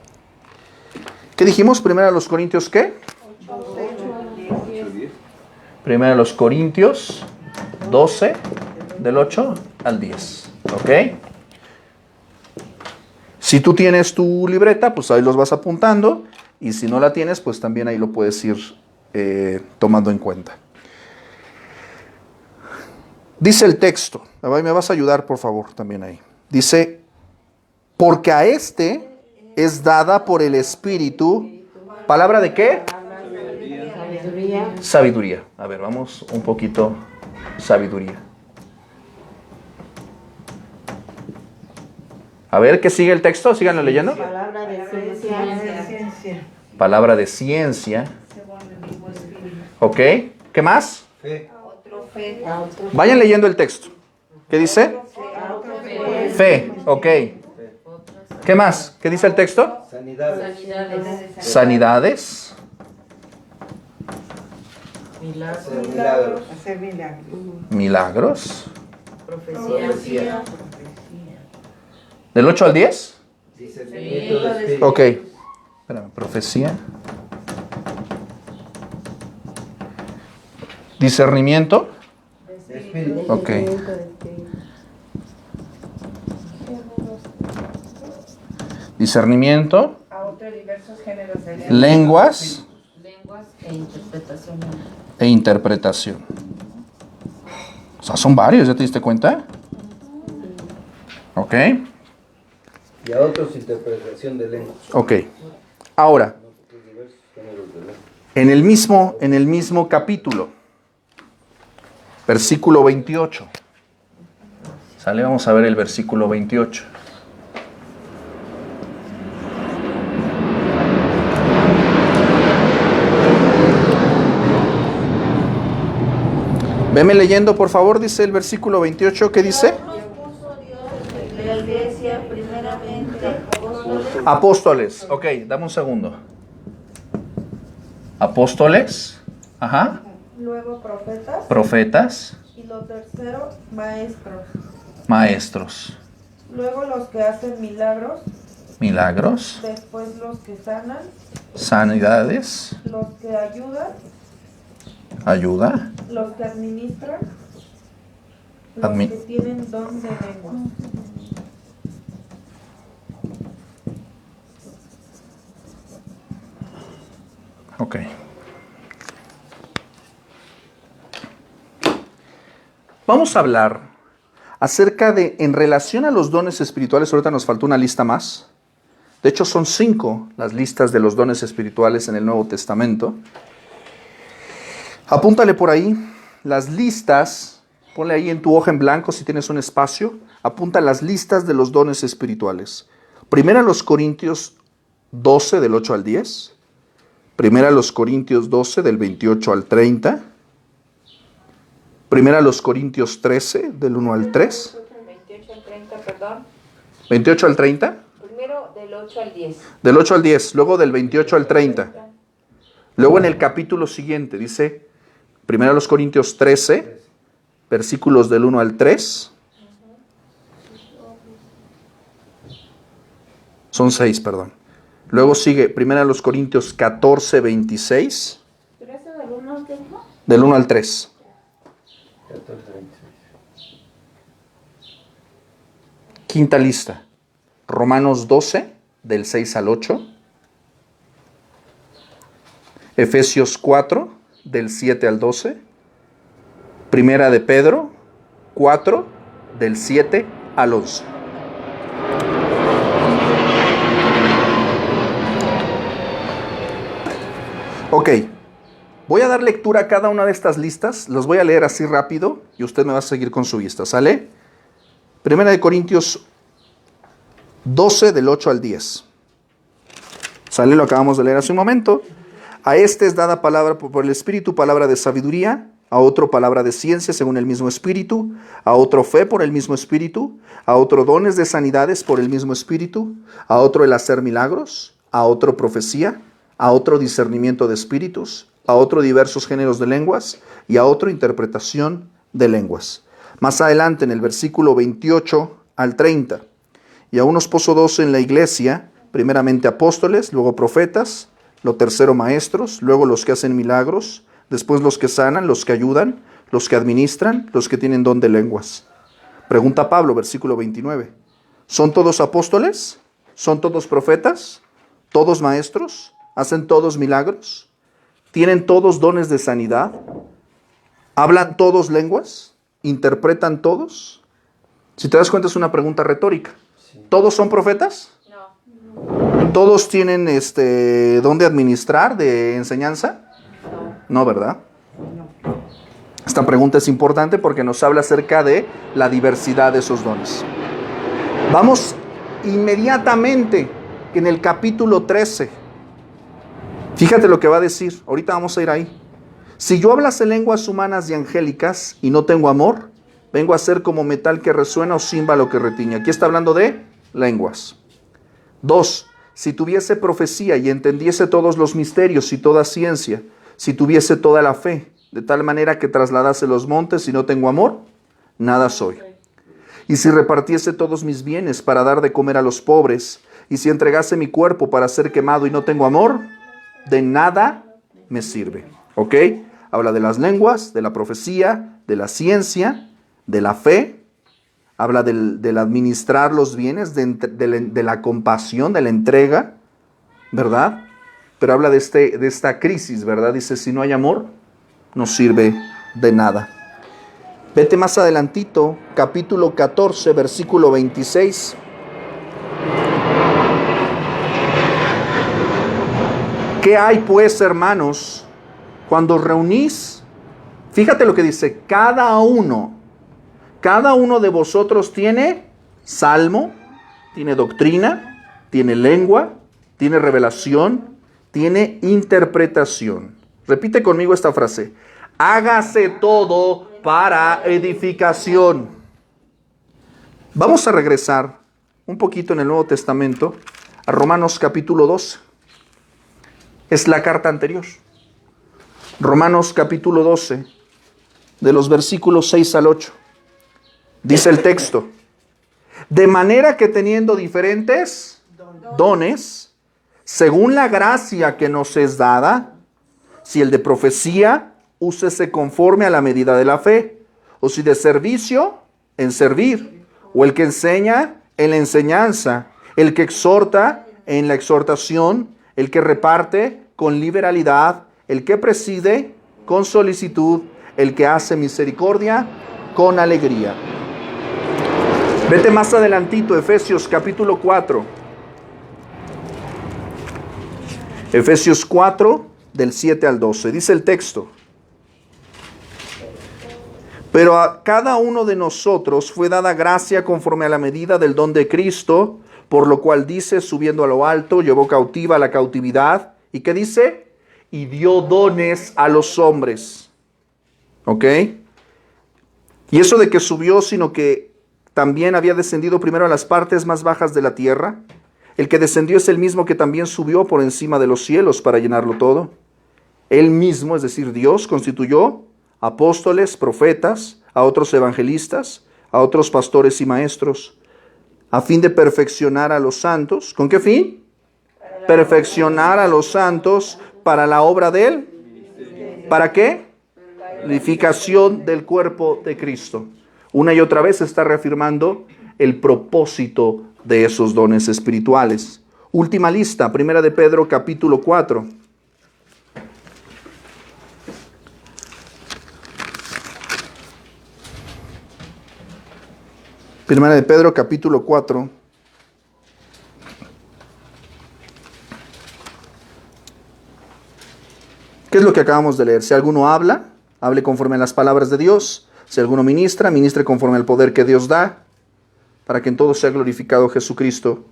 ¿Qué dijimos? Primero a los Corintios, ¿qué? 1 Corintios 12, del 8 al 10. ¿Ok? Si tú tienes tu libreta, pues ahí los vas apuntando. Y si no la tienes, pues también ahí lo puedes ir tomando en cuenta. Dice el texto, me vas a ayudar por favor también ahí. Dice, porque a este es dada por el Espíritu, ¿palabra de qué? Sabiduría. A ver, vamos un poquito, sabiduría. A ver, ¿qué sigue el texto? Síganlo leyendo. Palabra de ciencia. Palabra de ciencia. Ok, ¿qué más? Fe. Vayan leyendo el texto. ¿Qué dice? Fe, ok. ¿Qué más? ¿Qué dice el texto? Sanidades. Milagros. Profecía. ¿Del 8 al 10? Sí. Ok. Espérame, profecía. Discernimiento. Ok. Discernimiento. A otros diversos géneros de Lenguas. Lenguas e interpretación. E interpretación. O sea, son varios, ¿ya te diste cuenta? Ok. Y a otros interpretación de lenguas. Ok. Ahora, en el mismo capítulo, versículo 28. ¿Sale? Vamos a ver el versículo 28. Veme leyendo, por favor, dice el versículo 28, ¿qué dice? La iglesia, primeramente, Apóstoles. Ok, dame un segundo. Apóstoles. Ajá. luego profetas Profetas. y lo tercero, maestros. Maestros. Luego los que hacen milagros milagros, después los que sanan, sanidades, los que ayudan, ayuda, los que administran, los Admi- que tienen don de lenguas. ok. Vamos a hablar acerca de, en relación a los dones espirituales, ahorita nos faltó una lista más. De hecho, son 5 las listas de los dones espirituales en el Nuevo Testamento. Apúntale por ahí las listas, ponle ahí en tu hoja en blanco si tienes un espacio, apunta las listas de los dones espirituales. Primera los Corintios 12 del 8 al 10, Primera los Corintios 12 del 28 al 30, Primera los Corintios 13 del 1 al 3, 28 al 30, perdón. 28 al 30, Primero del 8 al 10. del 8 al 10, luego del 28 al 30. Luego en el capítulo siguiente dice, Primera los Corintios 13, versículos del 1 al 3. Son 6, perdón. Luego sigue Primera los Corintios 14, 26. Del 1 al 3. 5ª lista. Romanos 12, del 6 al 8. Efesios 4, del 7 al 12. Primera de Pedro 4, del 7 al 11. Ok, voy a dar lectura a cada una de estas listas, los voy a leer así rápido y usted me va a seguir con su vista, ¿sale? Primera de Corintios 12 del 8 al 10. ¿Sale? Lo acabamos de leer hace un momento. A este es dada palabra por el Espíritu, palabra de sabiduría, a otro palabra de ciencia según el mismo Espíritu, a otro fe por el mismo Espíritu, a otro dones de sanidades por el mismo Espíritu, a otro el hacer milagros, a otro profecía, a otro discernimiento de espíritus, a otro diversos géneros de lenguas y a otro interpretación de lenguas. Más adelante en el versículo 28 al 30, y a unos puso 12 en la iglesia, primeramente apóstoles, luego profetas, lo tercero maestros, luego los que hacen milagros, después los que sanan, los que ayudan, los que administran, los que tienen don de lenguas. Pregunta Pablo, versículo 29. ¿Son todos apóstoles? ¿Son todos profetas? ¿Todos maestros? ¿Hacen todos milagros? ¿Tienen todos dones de sanidad? ¿Hablan todos lenguas? ¿Interpretan todos? Si te das cuenta es una pregunta retórica. ¿Todos son profetas? No. ¿Todos tienen don de administrar, de enseñanza? No, ¿verdad? Esta pregunta es importante porque nos habla acerca de la diversidad de esos dones. Vamos inmediatamente en el capítulo 13. Fíjate lo que va a decir. Ahorita vamos a ir ahí. Si yo hablase lenguas humanas y angélicas y no tengo amor, vengo a ser como metal que resuena o címbalo que retiñe. Aquí está hablando de lenguas. 2. Si tuviese profecía y entendiese todos los misterios y toda ciencia, si tuviese toda la fe, de tal manera que trasladase los montes y no tengo amor, nada soy. Y si repartiese todos mis bienes para dar de comer a los pobres, y si entregase mi cuerpo para ser quemado y no tengo amor, de nada me sirve. ¿Ok? Habla de las lenguas, de la profecía, de la ciencia, de la fe. Habla del administrar los bienes, de la compasión, de la entrega, ¿verdad? Pero habla de esta crisis, ¿verdad? Dice, si no hay amor, no sirve de nada. Vete más adelantito, capítulo 14, versículo 26. ¿Qué hay pues, hermanos, cuando reunís? Fíjate lo que dice, cada uno de vosotros tiene salmo, tiene doctrina, tiene lengua, tiene revelación, tiene interpretación. Repite conmigo esta frase. Hágase todo para edificación. Vamos a regresar un poquito en el Nuevo Testamento a Romanos capítulo 12. Es la carta anterior. Romanos capítulo 12, de los versículos 6 al 8. Dice el texto, de manera que teniendo diferentes dones, según la gracia que nos es dada. Si el de profecía, úsese conforme a la medida de la fe. O si de servicio, en servir. O el que enseña, en la enseñanza. El que exhorta, en la exhortación. El que reparte, con liberalidad. El que preside, con solicitud. El que hace misericordia, con alegría. Vete más adelantito, Efesios capítulo 4. Efesios 4, del 7 al 12. Dice el texto: pero a cada uno de nosotros fue dada gracia conforme a la medida del don de Cristo, por lo cual dice, subiendo a lo alto, llevó cautiva la cautividad. ¿Y qué dice? Y dio dones a los hombres. ¿Ok? Y eso de que subió, sino que también había descendido primero a las partes más bajas de la tierra. El que descendió es el mismo que también subió por encima de los cielos para llenarlo todo. Él mismo, es decir, Dios, constituyó apóstoles, profetas, a otros evangelistas, a otros pastores y maestros, a fin de perfeccionar a los santos. ¿Con qué fin? Perfeccionar a los santos para la obra de él. ¿Para qué? Edificación del cuerpo de Cristo. Una y otra vez se está reafirmando el propósito de esos dones espirituales. Última lista, Primera de Pedro capítulo 4. Primera de Pedro capítulo 4. ¿Qué es lo que acabamos de leer? Si alguno habla, hable conforme a las palabras de Dios. Si alguno ministra, ministre conforme al poder que Dios da, para que en todo sea glorificado Jesucristo,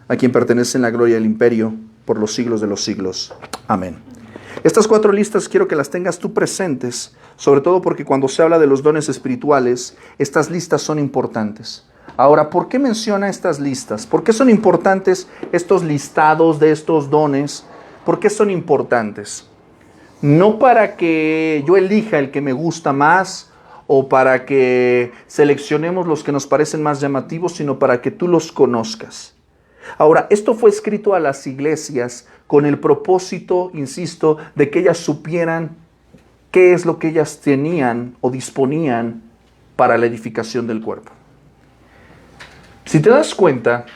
a quien pertenecen la gloria y el imperio por los siglos de los siglos. Amén. Estas 4 listas quiero que las tengas tú presentes, sobre todo porque cuando se habla de los dones espirituales, estas listas son importantes. Ahora, ¿por qué menciona estas listas? ¿Por qué son importantes estos listados de estos dones? ¿Por qué son importantes? No para que yo elija el que me gusta más, o para que seleccionemos los que nos parecen más llamativos, sino para que tú los conozcas. Ahora, esto fue escrito a las iglesias con el propósito, insisto, de que ellas supieran qué es lo que ellas tenían o disponían para la edificación del cuerpo. Si te das cuenta,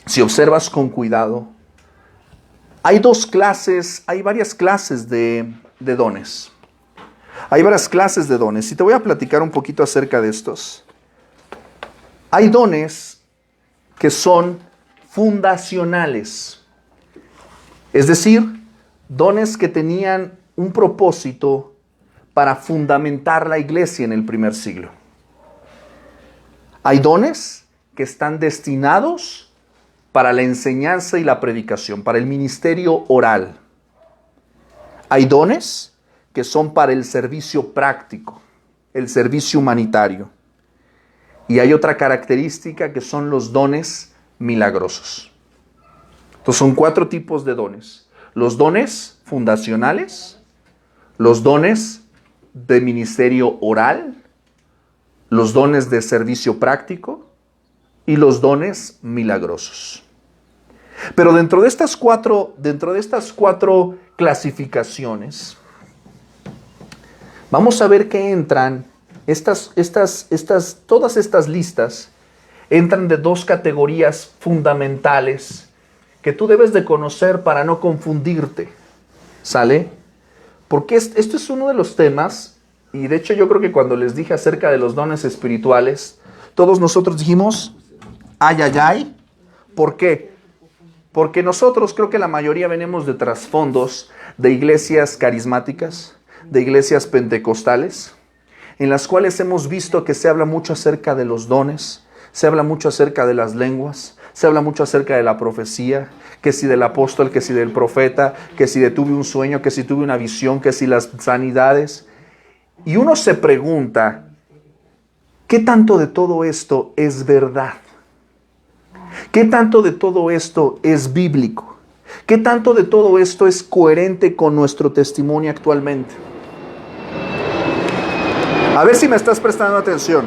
si observas con cuidado, hay varias clases de dones. Hay varias clases de dones y te voy a platicar un poquito acerca de estos. Hay dones que son fundacionales, es decir, dones que tenían un propósito para fundamentar la iglesia en el primer siglo. Hay dones que están destinados para la enseñanza y la predicación, para el ministerio oral. Hay dones que son para el servicio práctico, el servicio humanitario. Y hay otra característica que son los dones milagrosos. Entonces son 4 tipos de dones. Los dones fundacionales, los dones de ministerio oral, los dones de servicio práctico y los dones milagrosos. Pero dentro de estas cuatro clasificaciones, vamos a ver que entran, todas estas listas entran de 2 categorías fundamentales que tú debes de conocer para no confundirte, ¿sale? Porque esto es uno de los temas, y de hecho yo creo que cuando les dije acerca de los dones espirituales, todos nosotros dijimos, ay, ay, ay. ¿Por qué? Porque nosotros, creo que la mayoría venimos de trasfondos de iglesias carismáticas, de iglesias pentecostales, en las cuales hemos visto que se habla mucho acerca de los dones, se habla mucho acerca de las lenguas, se habla mucho acerca de la profecía, que si del apóstol, que si del profeta, que si tuve un sueño, que si tuve una visión, que si las sanidades. Y uno se pregunta, ¿qué tanto de todo esto es verdad? ¿Qué tanto de todo esto es bíblico? ¿Qué tanto de todo esto es coherente con nuestro testimonio actualmente? A ver si me estás prestando atención.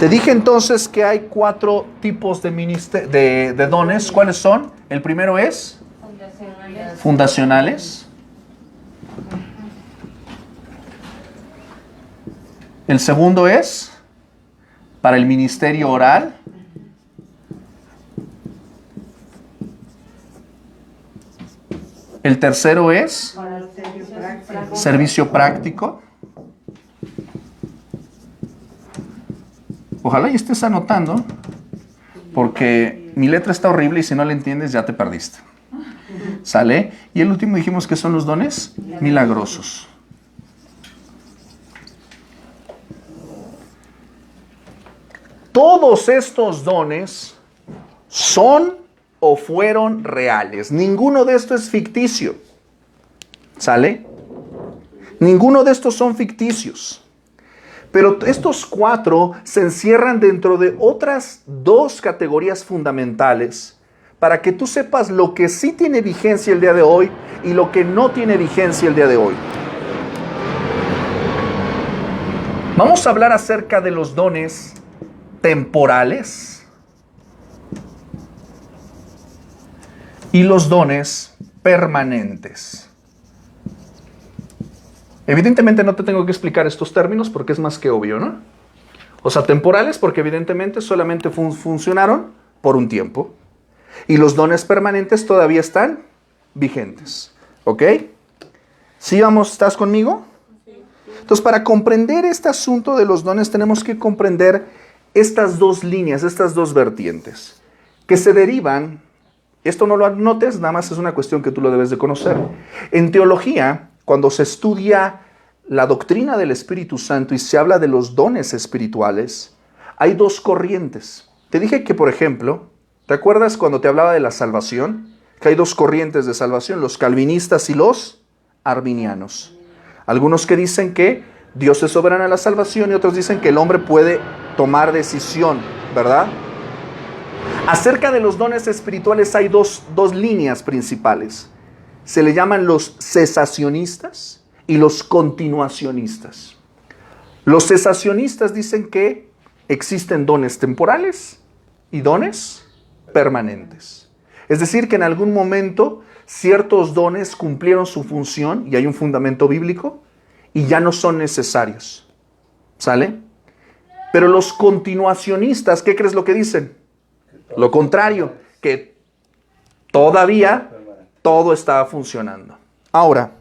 Te dije entonces que hay 4 tipos de dones. ¿Cuáles son? El primero es fundacionales. El segundo es para el ministerio oral. El tercero es servicio práctico. Ojalá y estés anotando, porque mi letra está horrible y si no la entiendes ya te perdiste. ¿Sale? Y el último dijimos que son los dones milagrosos. Todos estos dones son o fueron reales. Ninguno de estos es ficticio. ¿Sale? Ninguno de estos son ficticios. Pero estos 4 se encierran dentro de otras 2 categorías fundamentales para que tú sepas lo que sí tiene vigencia el día de hoy y lo que no tiene vigencia el día de hoy. Vamos a hablar acerca de los dones temporales y los dones permanentes. Evidentemente no te tengo que explicar estos términos porque es más que obvio, ¿no? O sea, temporales porque evidentemente solamente funcionaron por un tiempo. Y los dones permanentes todavía están vigentes. ¿Ok? ¿Sí vamos? ¿Estás conmigo? Entonces, para comprender este asunto de los dones tenemos que comprender estas 2 líneas, estas 2 vertientes, que se derivan, esto no lo anotes, nada más es una cuestión que tú lo debes de conocer. En teología, cuando se estudia la doctrina del Espíritu Santo y se habla de los dones espirituales, hay 2 corrientes. Te dije que, por ejemplo, ¿te acuerdas cuando te hablaba de la salvación? Que hay 2 corrientes de salvación, los calvinistas y los arminianos. Algunos que dicen que Dios es soberano en la salvación y otros dicen que el hombre puede tomar decisión, ¿verdad? Acerca de los dones espirituales hay dos líneas principales. Se le llaman los cesacionistas y los continuacionistas. Los cesacionistas dicen que existen dones temporales y dones permanentes. Es decir, que en algún momento ciertos dones cumplieron su función y hay un fundamento bíblico y ya no son necesarios. ¿Sale? Pero los continuacionistas, ¿qué crees lo que dicen? Lo contrario, que todavía todo está funcionando. Ahora,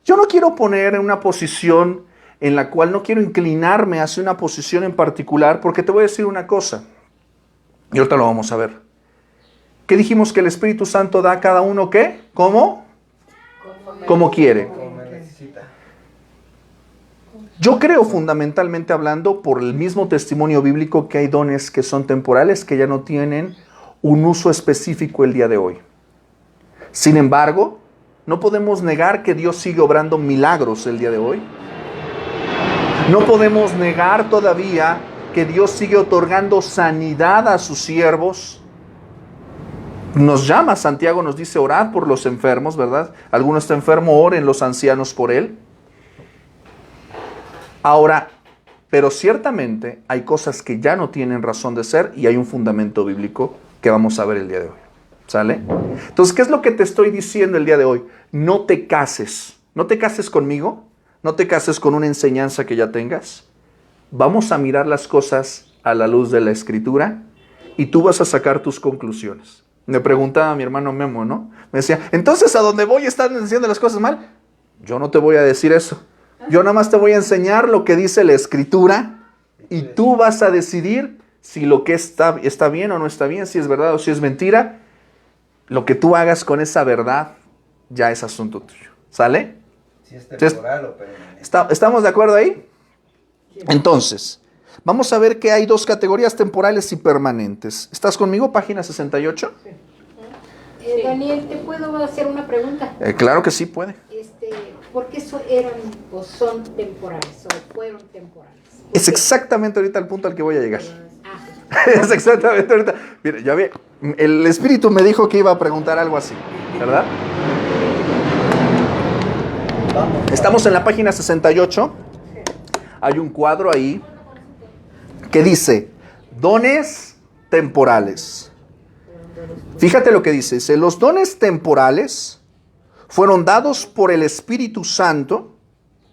yo no quiero poner en una posición en la cual no quiero inclinarme hacia una posición en particular, porque te voy a decir una cosa, y ahorita lo vamos a ver. ¿Qué dijimos que el Espíritu Santo da a cada uno qué? ¿Cómo? Como quiere. Yo creo fundamentalmente hablando por el mismo testimonio bíblico que hay dones que son temporales que ya no tienen un uso específico el día de hoy. Sin embargo, no podemos negar que Dios sigue obrando milagros el día de hoy. No podemos negar todavía que Dios sigue otorgando sanidad a sus siervos. Nos llama, Santiago nos dice, orad por los enfermos, ¿verdad? Alguno está enfermo, oren los ancianos por él. Ahora, pero ciertamente hay cosas que ya no tienen razón de ser y hay un fundamento bíblico que vamos a ver el día de hoy. ¿Sale? Entonces, ¿qué es lo que te estoy diciendo el día de hoy? No te cases. No te cases conmigo. No te cases con una enseñanza que ya tengas. Vamos a mirar las cosas a la luz de la Escritura y tú vas a sacar tus conclusiones. Me preguntaba mi hermano Memo, ¿no? Me decía, entonces ¿a dónde voy están diciendo las cosas mal? Yo no te voy a decir eso. Yo nada más te voy a enseñar lo que dice la Escritura y tú vas a decidir si lo que está bien o no está bien, si es verdad o si es mentira. Lo que tú hagas con esa verdad ya es asunto tuyo. ¿Sale? Si es temporal o permanente. ¿Estamos de acuerdo ahí? Entonces, vamos a ver que hay 2 categorías temporales y permanentes. ¿Estás conmigo? Página 68. Daniel, ¿te puedo hacer una pregunta? Claro que sí, puede. ¿Por qué eran o son temporales o fueron temporales? Es exactamente ahorita el punto al que voy a llegar. Ah, Es exactamente ahorita. Mira, ya ve, el Espíritu me dijo que iba a preguntar algo así, ¿verdad? Estamos en la página 68. Hay un cuadro ahí que dice, dones temporales. Fíjate lo que dice, dice, los dones temporales fueron dados por el Espíritu Santo,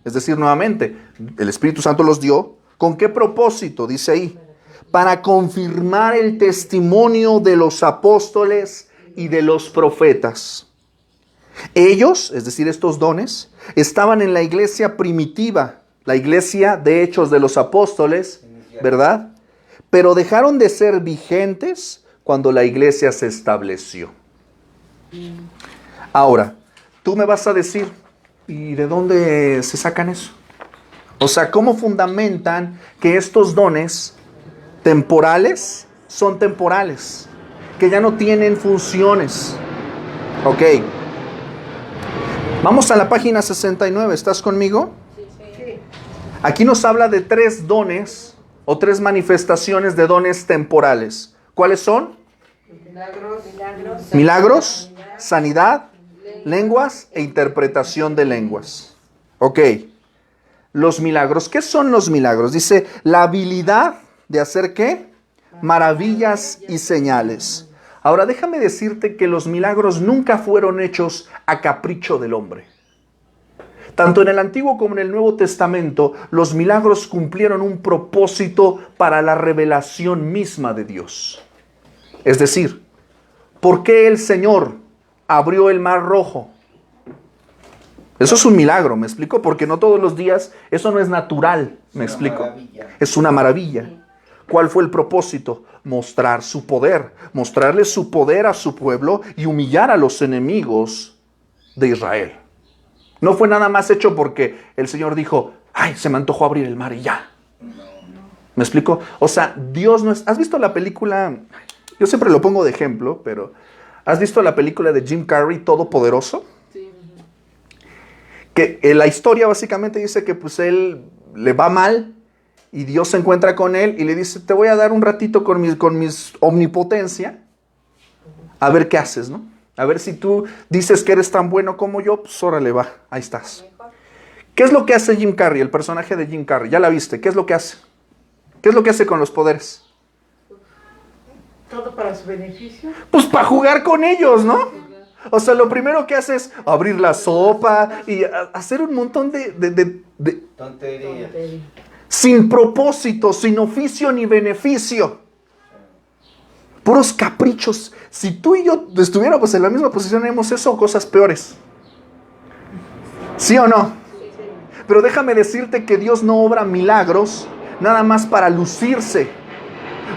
es decir, nuevamente, el Espíritu Santo los dio. ¿Con qué propósito? Dice ahí, para confirmar el testimonio de los apóstoles y de los profetas. Ellos, es decir, estos dones, estaban en la iglesia primitiva, la iglesia de Hechos de los Apóstoles, ¿verdad? Pero dejaron de ser vigentes cuando la iglesia se estableció. Ahora, tú me vas a decir, ¿y de dónde se sacan eso? O sea, ¿cómo fundamentan que estos dones temporales son temporales? Que ya no tienen funciones. Ok. Vamos a la página 69, ¿estás conmigo? Sí. Aquí nos habla de 3 dones o 3 manifestaciones de dones temporales. ¿Cuáles son? Milagros, sanidad, lenguas e interpretación de lenguas. Ok. Los milagros. ¿Qué son los milagros? Dice, la habilidad de hacer ¿qué? Maravillas y señales. Ahora déjame decirte que los milagros nunca fueron hechos a capricho del hombre. Tanto en el Antiguo como en el Nuevo Testamento, los milagros cumplieron un propósito para la revelación misma de Dios. Es decir, ¿por qué el Señor abrió el mar rojo? Eso es un milagro, ¿me explico? Porque no todos los días, eso no es natural, ¿me explico? Es una maravilla. ¿Cuál fue el propósito? Mostrar su poder, mostrarle su poder a su pueblo y humillar a los enemigos de Israel. No fue nada más hecho porque el Señor dijo, ay, se me antojó abrir el mar y ya. ¿Me explico? O sea, Dios no es... ¿Has visto la película? Yo siempre lo pongo de ejemplo, pero ¿has visto la película de Jim Carrey, Todopoderoso? Sí. Que la historia básicamente dice que pues él le va mal y Dios se encuentra con él y le dice, te voy a dar un ratito con mis omnipotencia, a ver qué haces, ¿no? A ver si tú dices que eres tan bueno como yo, pues órale va, ahí estás. ¿Qué es lo que hace Jim Carrey, el personaje de Jim Carrey? Ya la viste, ¿qué es lo que hace? ¿Qué es lo que hace con los poderes? Todo para su beneficio. Pues para jugar con ellos, ¿no? O sea, lo primero que hace es abrir la sopa y hacer un montón de Tontería. sin propósito, sin oficio ni beneficio. Puros caprichos. Si tú y yo estuviéramos en la misma posición, haríamos eso o cosas peores. ¿Sí o no? Pero déjame decirte que Dios no obra milagros nada más para lucirse.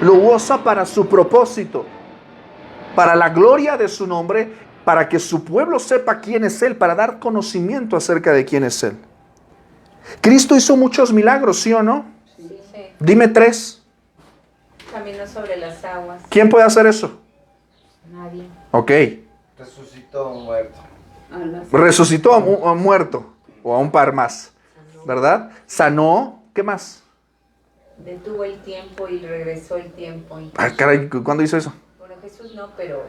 Lo usa para su propósito, para la gloria de su nombre, para que su pueblo sepa quién es Él, para dar conocimiento acerca de quién es Él. Cristo hizo muchos milagros, ¿sí o no? Sí. Dime 3. Caminó sobre las aguas. ¿Quién puede hacer eso? Nadie. Ok. Resucitó a un muerto. Resucitó a un muerto, o a un par más, ¿verdad? Sanó, ¿qué más? Detuvo el tiempo y regresó el tiempo. Ah, caray, ¿cuándo hizo eso? Bueno, Jesús no, pero...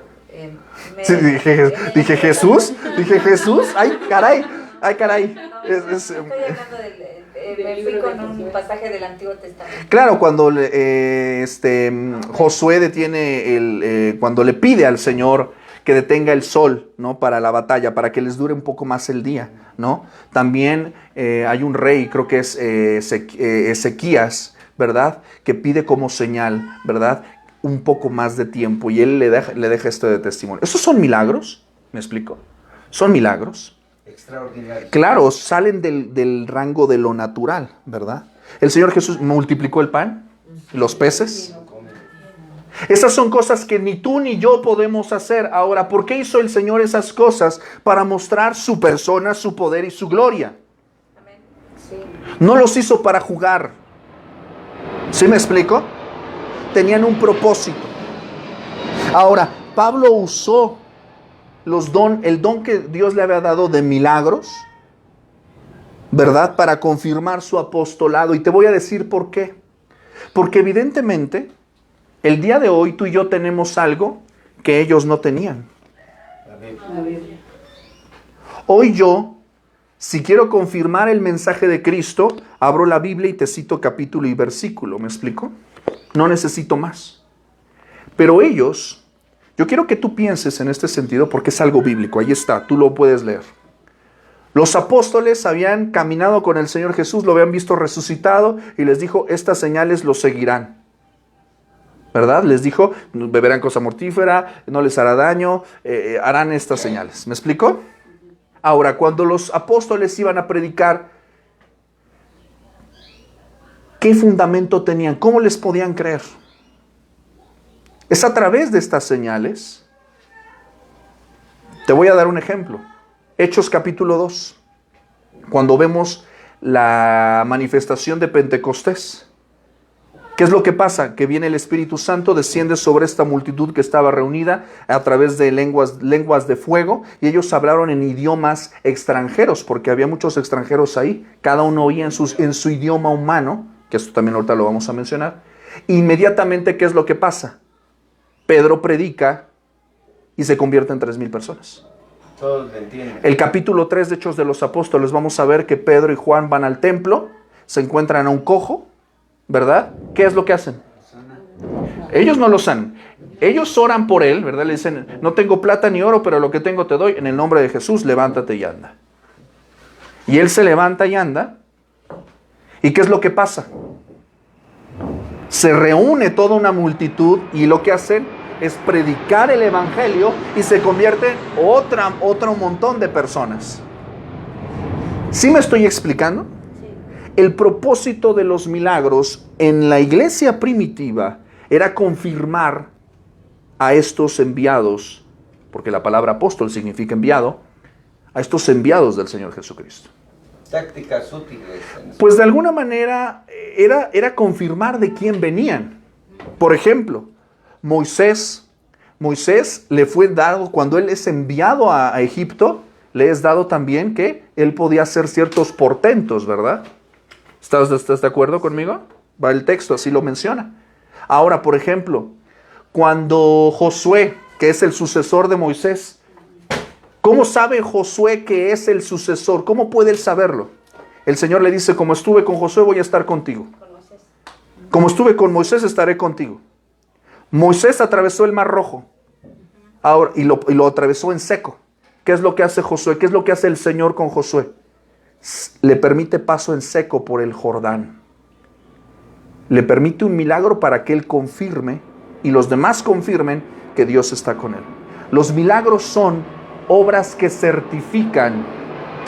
Sí, dije Jesús, ay caray. Estoy hablando me fui con un pasaje del Antiguo Testamento. Claro, cuando Josué detiene cuando le pide al Señor que detenga el sol, ¿no? Para la batalla, para que les dure un poco más el día, ¿no? También hay un rey, creo que es Ezequías, ¿verdad? Que pide como señal, ¿verdad? Un poco más de tiempo y él le deja esto de testimonio. ¿Esos son milagros? ¿Me explico? ¿Son milagros? Extraordinario. Claro, salen del rango de lo natural, ¿verdad? El Señor Jesús multiplicó el pan, los peces. Esas son cosas que ni tú ni yo podemos hacer. Ahora, ¿por qué hizo el Señor esas cosas? Para mostrar su persona, su poder y su gloria. Sí. No los hizo para jugar. ¿Sí me explico? Tenían un propósito. Ahora, Pablo usó el don que Dios le había dado de milagros, ¿verdad? Para confirmar su apostolado. Y te voy a decir por qué. Porque evidentemente, el día de hoy tú y yo tenemos algo que ellos no tenían. La Biblia. Hoy yo, si quiero confirmar el mensaje de Cristo, abro la Biblia y te cito capítulo y versículo. ¿Me explico? No necesito más. Pero ellos, yo quiero que tú pienses en este sentido porque es algo bíblico. Ahí está, tú lo puedes leer. Los apóstoles habían caminado con el Señor Jesús, lo habían visto resucitado y les dijo, estas señales los seguirán. ¿Verdad? Les dijo, beberán cosa mortífera, no les hará daño, harán estas señales. ¿Me explico? Ahora, cuando los apóstoles iban a predicar, ¿qué fundamento tenían? ¿Cómo les podían creer? Es a través de estas señales. Te voy a dar un ejemplo. Hechos capítulo 2. Cuando vemos la manifestación de Pentecostés. ¿Qué es lo que pasa? Que viene el Espíritu Santo, desciende sobre esta multitud que estaba reunida a través de lenguas de fuego, y ellos hablaron en idiomas extranjeros, porque había muchos extranjeros ahí. Cada uno oía en su idioma humano, que esto también ahorita lo vamos a mencionar. Inmediatamente, ¿qué es lo que pasa? Pedro predica y se convierte en 3,000 personas. Todos lo entienden. El capítulo 3 de Hechos de los Apóstoles, vamos a ver que Pedro y Juan van al templo, se encuentran a un cojo, ¿verdad? ¿Qué es lo que hacen? Ellos no lo sanan. Ellos oran por él, ¿verdad? Le dicen, no tengo plata ni oro, pero lo que tengo te doy. En el nombre de Jesús, levántate y anda. Y él se levanta y anda. ¿Y qué es lo que pasa? Se reúne toda una multitud y lo que hacen es predicar el evangelio y se convierte en otro montón de personas. ¿Sí me estoy explicando? El propósito de los milagros en la iglesia primitiva era confirmar a estos enviados, porque la palabra apóstol significa enviado, a estos enviados del Señor Jesucristo. Tácticas útiles. Pues de alguna manera era confirmar de quién venían. Por ejemplo, Moisés le fue dado, cuando él es enviado a Egipto, le es dado también que él podía hacer ciertos portentos, ¿verdad? ¿Estás de acuerdo conmigo? Va el texto, así lo menciona. Ahora, por ejemplo, cuando Josué, que es el sucesor de Moisés, ¿cómo sabe Josué que es el sucesor? ¿Cómo puede él saberlo? El Señor le dice, como estuve con Josué, voy a estar contigo. Como estuve con Moisés, estaré contigo. Moisés atravesó el Mar Rojo. Ahora, y lo atravesó en seco. ¿Qué es lo que hace Josué? ¿Qué es lo que hace el Señor con Josué? Le permite paso en seco por el Jordán. Le permite un milagro para que él confirme y los demás confirmen que Dios está con él. Los milagros son obras que certifican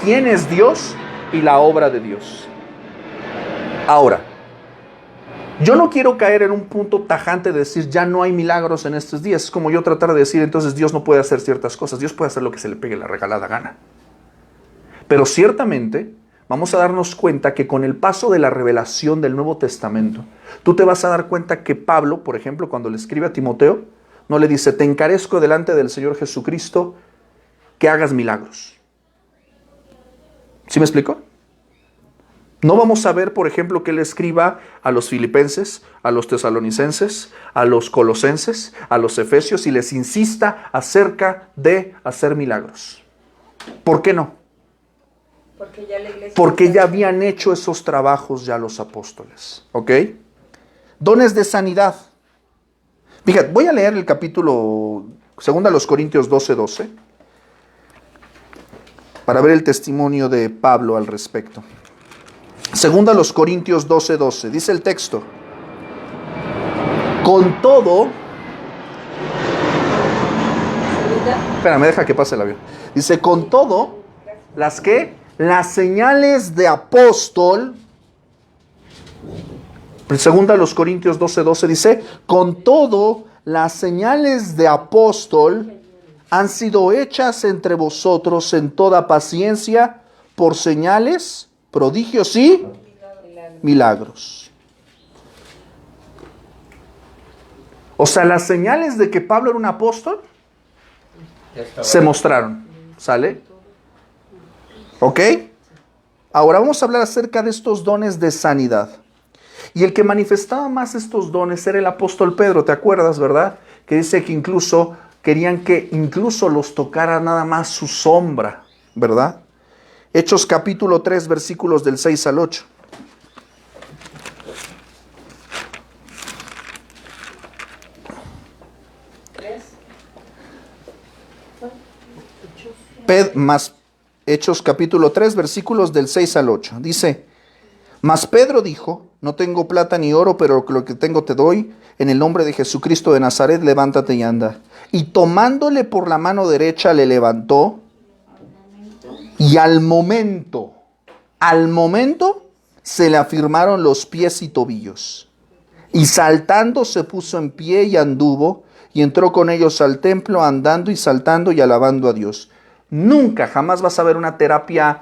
quién es Dios y la obra de Dios. Ahora, yo no quiero caer en un punto tajante de decir ya no hay milagros en estos días. Es como yo tratar de decir entonces Dios no puede hacer ciertas cosas. Dios puede hacer lo que se le pegue la regalada gana. Pero ciertamente vamos a darnos cuenta que con el paso de la revelación del Nuevo Testamento, tú te vas a dar cuenta que Pablo, por ejemplo, cuando le escribe a Timoteo, no le dice, te encarezco delante del Señor Jesucristo que hagas milagros. ¿Sí me explico? No vamos a ver, por ejemplo, que él escriba a los filipenses, a los tesalonicenses, a los colosenses, a los efesios y les insista acerca de hacer milagros. ¿Por qué no? Porque ya habían hecho esos trabajos ya los apóstoles. ¿Ok? Dones de sanidad. Fíjate, voy a leer el capítulo 2 Corintios 12:12 para ver el testimonio de Pablo al respecto. 2 Corintios 12:12. Dice el texto. Con todo... Espérame, deja que pase el avión. Dice, con todo, ¿las qué? Las señales de apóstol. En 2 Corintios 12:12 dice, con todo, las señales de apóstol han sido hechas entre vosotros en toda paciencia por señales, prodigios y milagros. O sea, las señales de que Pablo era un apóstol se mostraron. ¿Sale? ¿Ok? Ahora vamos a hablar acerca de estos dones de sanidad. Y el que manifestaba más estos dones era el apóstol Pedro, ¿te acuerdas, verdad? Que dice que incluso querían que incluso los tocara nada más su sombra, ¿verdad? Hechos capítulo 3, versículos del 6 al 8. Hechos capítulo 3, versículos del 6 al 8. Dice, mas Pedro dijo, no tengo plata ni oro, pero lo que tengo te doy. En el nombre de Jesucristo de Nazaret, levántate y anda. Y tomándole por la mano derecha, le levantó. Y al momento, se le afirmaron los pies y tobillos. Y saltando se puso en pie y anduvo, y entró con ellos al templo, andando y saltando y alabando a Dios. Nunca, jamás vas a ver una terapia,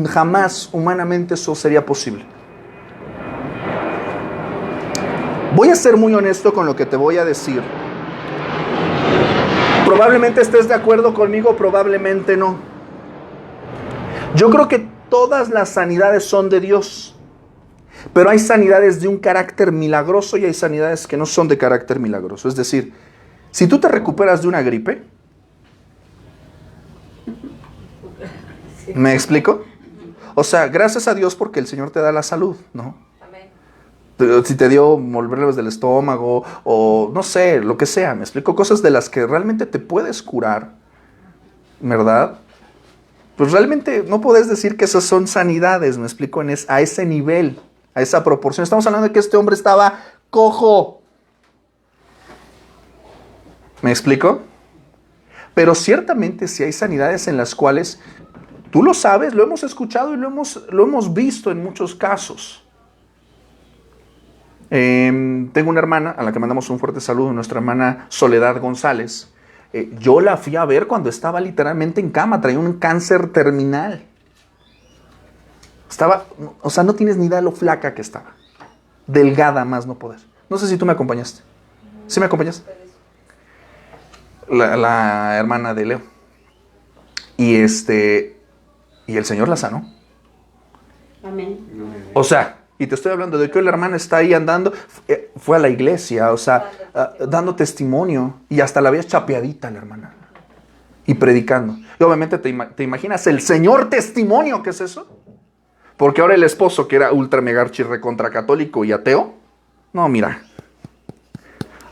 jamás humanamente eso sería posible. Voy a ser muy honesto con lo que te voy a decir. Probablemente estés de acuerdo conmigo, probablemente no. Yo creo que todas las sanidades son de Dios, pero hay sanidades de un carácter milagroso y hay sanidades que no son de carácter milagroso. Es decir, si tú te recuperas de una gripe, ¿me explico? O sea, gracias a Dios porque el Señor te da la salud, ¿no? Si te dio molleros del estómago o no sé, lo que sea, me explico, cosas de las que realmente te puedes curar, ¿verdad? Pues realmente no puedes decir que esas son sanidades, me explico, a ese nivel, a esa proporción. Estamos hablando de que este hombre estaba cojo. ¿Me explico? Pero ciertamente sí hay sanidades en las cuales, tú lo sabes, lo hemos escuchado y lo hemos visto en muchos casos. Tengo una hermana a la que mandamos un fuerte saludo, nuestra hermana Soledad González. Yo la fui a ver cuando estaba literalmente en cama, traía un cáncer terminal. O sea, no tienes ni idea de lo flaca que estaba. Delgada más no poder. No sé si tú me acompañaste. ¿Sí me acompañaste? La hermana de Leo. Y el Señor la sanó. Amén. O sea, y te estoy hablando de que hoy la hermana está ahí andando, fue a la iglesia, o sea, dando testimonio, y hasta la veías chapeadita la hermana, y predicando. Y obviamente te imaginas el Señor testimonio, ¿qué es eso? Porque ahora el esposo, que era ultra mega archi recontra católico y ateo, no, mira,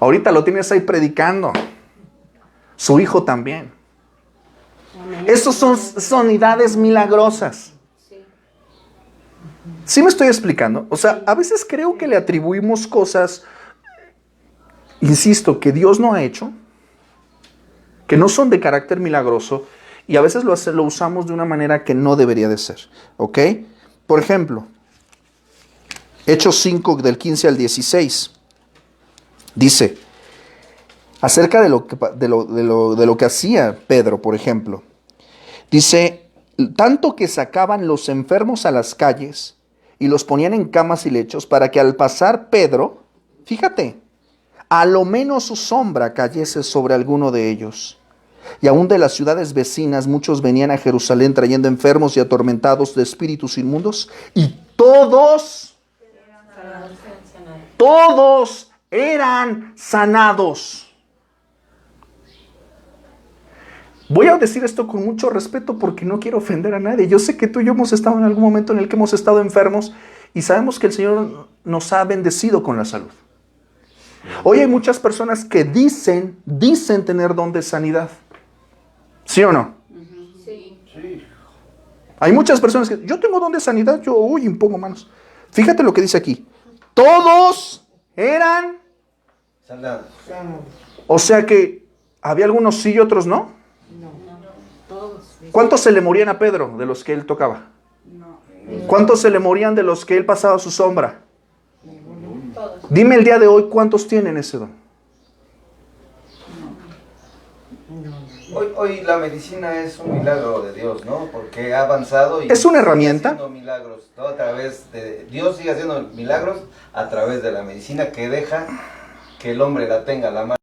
ahorita lo tienes ahí predicando, su hijo también. Esas son sanidades milagrosas. ¿Sí me estoy explicando? O sea, a veces creo que le atribuimos cosas, insisto, que Dios no ha hecho, que no son de carácter milagroso, y a veces lo usamos de una manera que no debería de ser, ¿ok? Por ejemplo, Hechos 5 del 15 al 16, dice, acerca de lo que hacía Pedro, por ejemplo, dice, tanto que sacaban los enfermos a las calles y los ponían en camas y lechos para que al pasar Pedro, fíjate, a lo menos su sombra cayese sobre alguno de ellos. Y aún de las ciudades vecinas muchos venían a Jerusalén trayendo enfermos y atormentados de espíritus inmundos, y todos eran sanados. Voy a decir esto con mucho respeto porque no quiero ofender a nadie. Yo sé que tú y yo hemos estado en algún momento en el que hemos estado enfermos y sabemos que el Señor nos ha bendecido con la salud. Hoy hay muchas personas que dicen tener don de sanidad. ¿Sí o no? Sí. Hay muchas personas que, yo tengo don de sanidad, yo impongo manos. Fíjate lo que dice aquí. Todos eran sanados. O sea que había algunos sí y otros no. ¿Cuántos se le morían a Pedro de los que él tocaba? ¿Cuántos se le morían de los que él pasaba su sombra? Dime el día de hoy cuántos tienen ese don. Hoy la medicina es un milagro de Dios, ¿no? Porque ha avanzado y es una herramienta. Sigue haciendo milagros, todo a través de Dios sigue haciendo milagros a través de la medicina que deja que el hombre la tenga a la mano.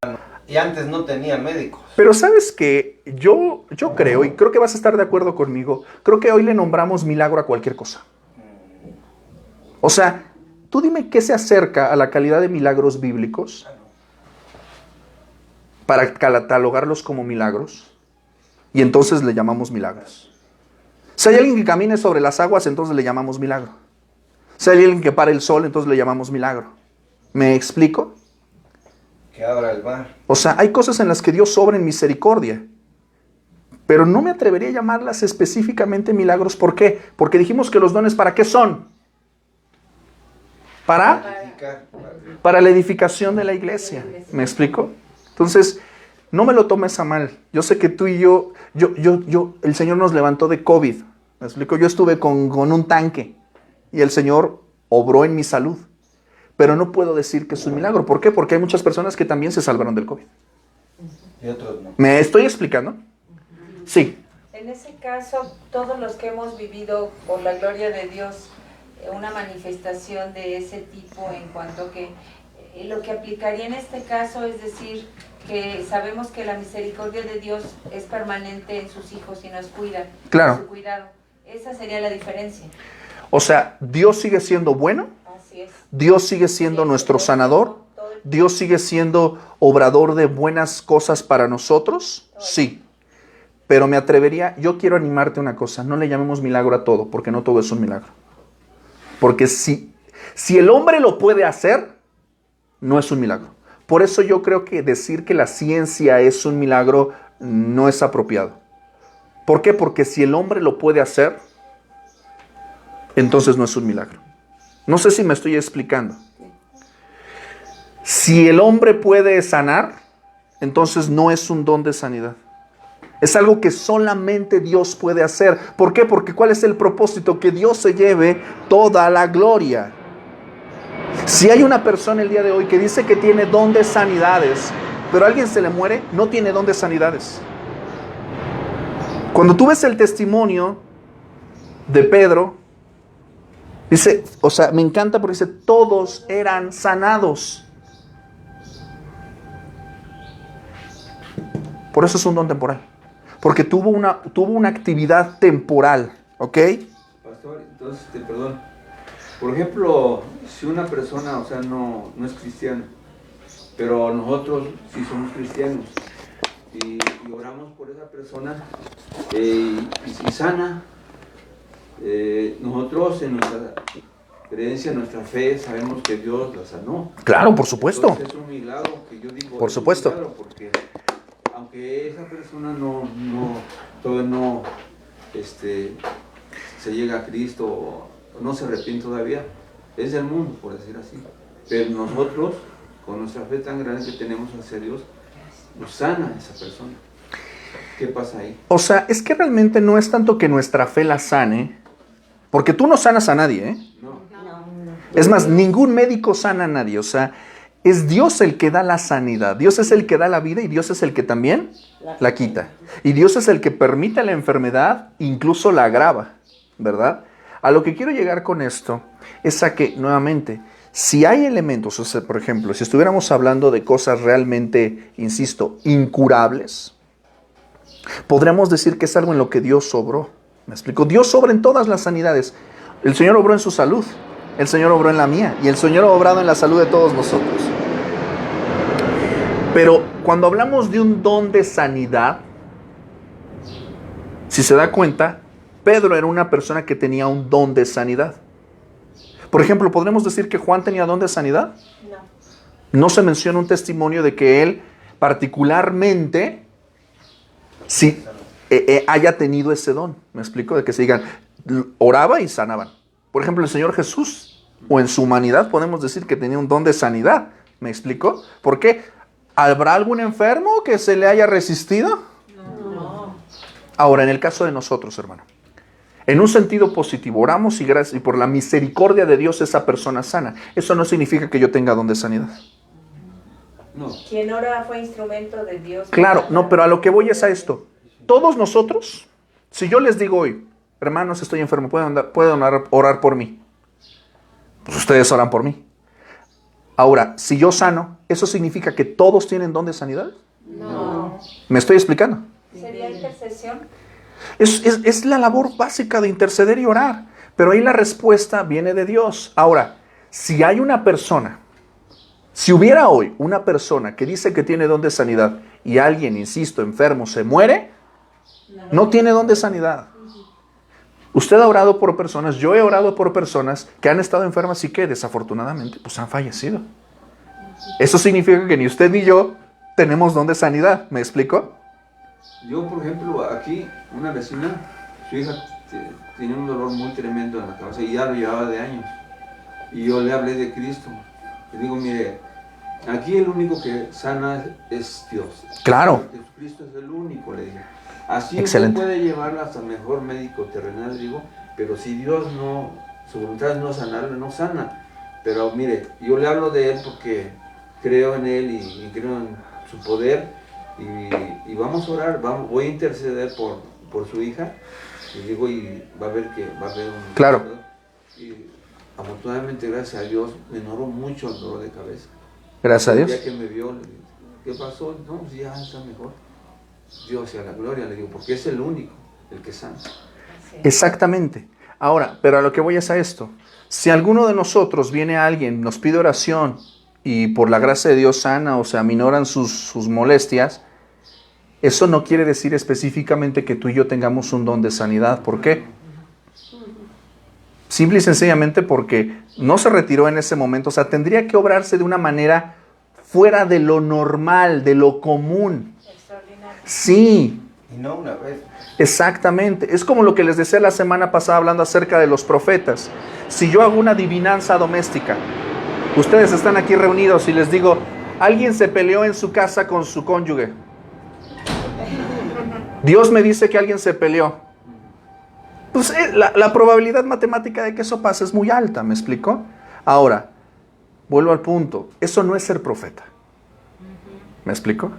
Y antes no tenían médicos. Pero sabes que yo creo, y creo que vas a estar de acuerdo conmigo, creo que hoy le nombramos milagro a cualquier cosa. O sea, tú dime qué se acerca a la calidad de milagros bíblicos para catalogarlos como milagros, y entonces le llamamos milagros. Si hay alguien que camine sobre las aguas, entonces le llamamos milagro. Si hay alguien que pare el sol, entonces le llamamos milagro. ¿Me explico? Que abra el mar. O sea, hay cosas en las que Dios obra en misericordia, pero no me atrevería a llamarlas específicamente milagros. ¿Por qué? Porque dijimos que los dones, ¿para qué son? Para la edificación de la iglesia. ¿Me explico? Entonces, no me lo tomes a mal. Yo sé que tú y yo, el Señor nos levantó de COVID. ¿Me explico? Yo estuve con un tanque y el Señor obró en mi salud. Pero no puedo decir que es un milagro. ¿Por qué? Porque hay muchas personas que también se salvaron del COVID. Y otros no. ¿Me estoy explicando? Sí. En ese caso, todos los que hemos vivido, por la gloria de Dios, una manifestación de ese tipo en cuanto que lo que aplicaría en este caso es decir que sabemos que la misericordia de Dios es permanente en sus hijos y nos cuida. Claro. Su cuidado. Esa sería la diferencia. O sea, Dios sigue siendo bueno. Así es. Dios sigue siendo nuestro sanador. Dios sigue siendo obrador de buenas cosas para nosotros. Sí. Pero me atrevería, yo quiero animarte a una cosa. No le llamemos milagro a todo, porque no todo es un milagro. Porque si el hombre lo puede hacer, no es un milagro. Por eso yo creo que decir que la ciencia es un milagro no es apropiado. ¿Por qué? Porque si el hombre lo puede hacer, entonces no es un milagro. No sé si me estoy explicando. Si el hombre puede sanar, entonces no es un don de sanidad. Es algo que solamente Dios puede hacer. ¿Por qué? Porque ¿cuál es el propósito? Que Dios se lleve toda la gloria. Si hay una persona el día de hoy que dice que tiene don de sanidades, pero a alguien se le muere, no tiene don de sanidades. Cuando tú ves el testimonio de Pedro, dice, o sea, me encanta porque dice, todos eran sanados. Por eso es un don temporal. Porque tuvo una actividad temporal, ¿ok? Pastor, entonces, perdón. Por ejemplo, si una persona, o sea, no es cristiana, pero nosotros sí somos cristianos y oramos por esa persona y sana, nosotros en nuestra creencia, en nuestra fe, sabemos que Dios la sanó. Claro, por supuesto. Entonces, es un milagro que yo digo. Por supuesto. Es un milagro porque aunque esa persona todavía no se llega a Cristo o no se arrepiente todavía, es del mundo, por decir así. Pero nosotros, con nuestra fe tan grande que tenemos hacia Dios, nos sana esa persona. ¿Qué pasa ahí? O sea, es que realmente no es tanto que nuestra fe la sane, porque tú no sanas a nadie, ¿eh? No. Es más, ningún médico sana a nadie, o sea, es Dios el que da la sanidad, Dios es el que da la vida y Dios es el que también la quita. Y Dios es el que permite la enfermedad, incluso la agrava, ¿verdad? A lo que quiero llegar con esto es a que, nuevamente, si hay elementos, o sea, por ejemplo, si estuviéramos hablando de cosas realmente, insisto, incurables, podríamos decir que es algo en lo que Dios obró. ¿Me explico? Dios obra en todas las sanidades. El Señor obró en su salud, el Señor obró en la mía y el Señor ha obrado en la salud de todos nosotros. Pero cuando hablamos de un don de sanidad, si se da cuenta, Pedro era una persona que tenía un don de sanidad. Por ejemplo, ¿podremos decir que Juan tenía don de sanidad? No. No se menciona un testimonio de que él particularmente sí, haya tenido ese don. ¿Me explico? De que se digan, oraba y sanaban. Por ejemplo, el Señor Jesús, o en su humanidad podemos decir que tenía un don de sanidad. ¿Me explico? ¿Por qué? ¿Habrá algún enfermo que se le haya resistido? No. Ahora, en el caso de nosotros, hermano, en un sentido positivo, oramos y gracias y por la misericordia de Dios esa persona sana. Eso no significa que yo tenga don de sanidad. No. Quien ora fue instrumento de Dios. Claro, no, pero a lo que voy es a esto. Todos nosotros, si yo les digo hoy, hermanos, estoy enfermo, pueden orar por mí. Pues ustedes oran por mí. Ahora, si yo sano, ¿eso significa que todos tienen don de sanidad? No. ¿Me estoy explicando? ¿Sería intercesión? Es la labor básica de interceder y orar. Pero ahí la respuesta viene de Dios. Ahora, si hay una persona, si hubiera hoy una persona que dice que tiene don de sanidad y alguien, insisto, enfermo, se muere, no tiene don de sanidad. Usted ha orado por personas, yo he orado por personas que han estado enfermas y que desafortunadamente pues han fallecido. Eso significa que ni usted ni yo tenemos don de sanidad. ¿Me explico? Yo, por ejemplo, aquí, una vecina, su hija tenía un dolor muy tremendo en la cabeza y ya lo llevaba de años. Y yo le hablé de Cristo. Le digo, mire, aquí el único que sana es Dios. Claro. Jesucristo es el único, le dije. Así Excelente. usted puede llevarla hasta el mejor médico terrenal, digo, pero si Dios no, su voluntad es no sanarle, no sana. Pero mire, yo le hablo de Él porque creo en Él y creo en su poder y vamos a orar, voy a interceder por su hija y digo, y va a haber un... Claro. Y afortunadamente, gracias a Dios, me mejoró mucho el dolor de cabeza. Gracias a El Dios. día que me vio, le dije, ¿qué pasó? No, pues ya está mejor. Dios sea la gloria, le digo, porque es el único, el que sana. Exactamente. Ahora, pero a lo que voy es a esto. Si alguno de nosotros viene a alguien, nos pide oración y por la gracia de Dios sana o se aminoran sus molestias, eso no quiere decir específicamente que tú y yo tengamos un don de sanidad. ¿Por qué? Simple y sencillamente porque no se retiró en ese momento. O sea, tendría que obrarse de una manera fuera de lo normal, de lo común. Extraordinario. Sí, Y no una vez. exactamente. Es como lo que les decía la semana pasada hablando acerca de los profetas. Si yo hago una adivinanza doméstica, ustedes están aquí reunidos y les digo, alguien se peleó en su casa con su cónyuge. Dios me dice que alguien se peleó. Pues la probabilidad matemática de que eso pase es muy alta, ¿me explico? Ahora, vuelvo al punto, eso no es ser profeta. ¿Me explico?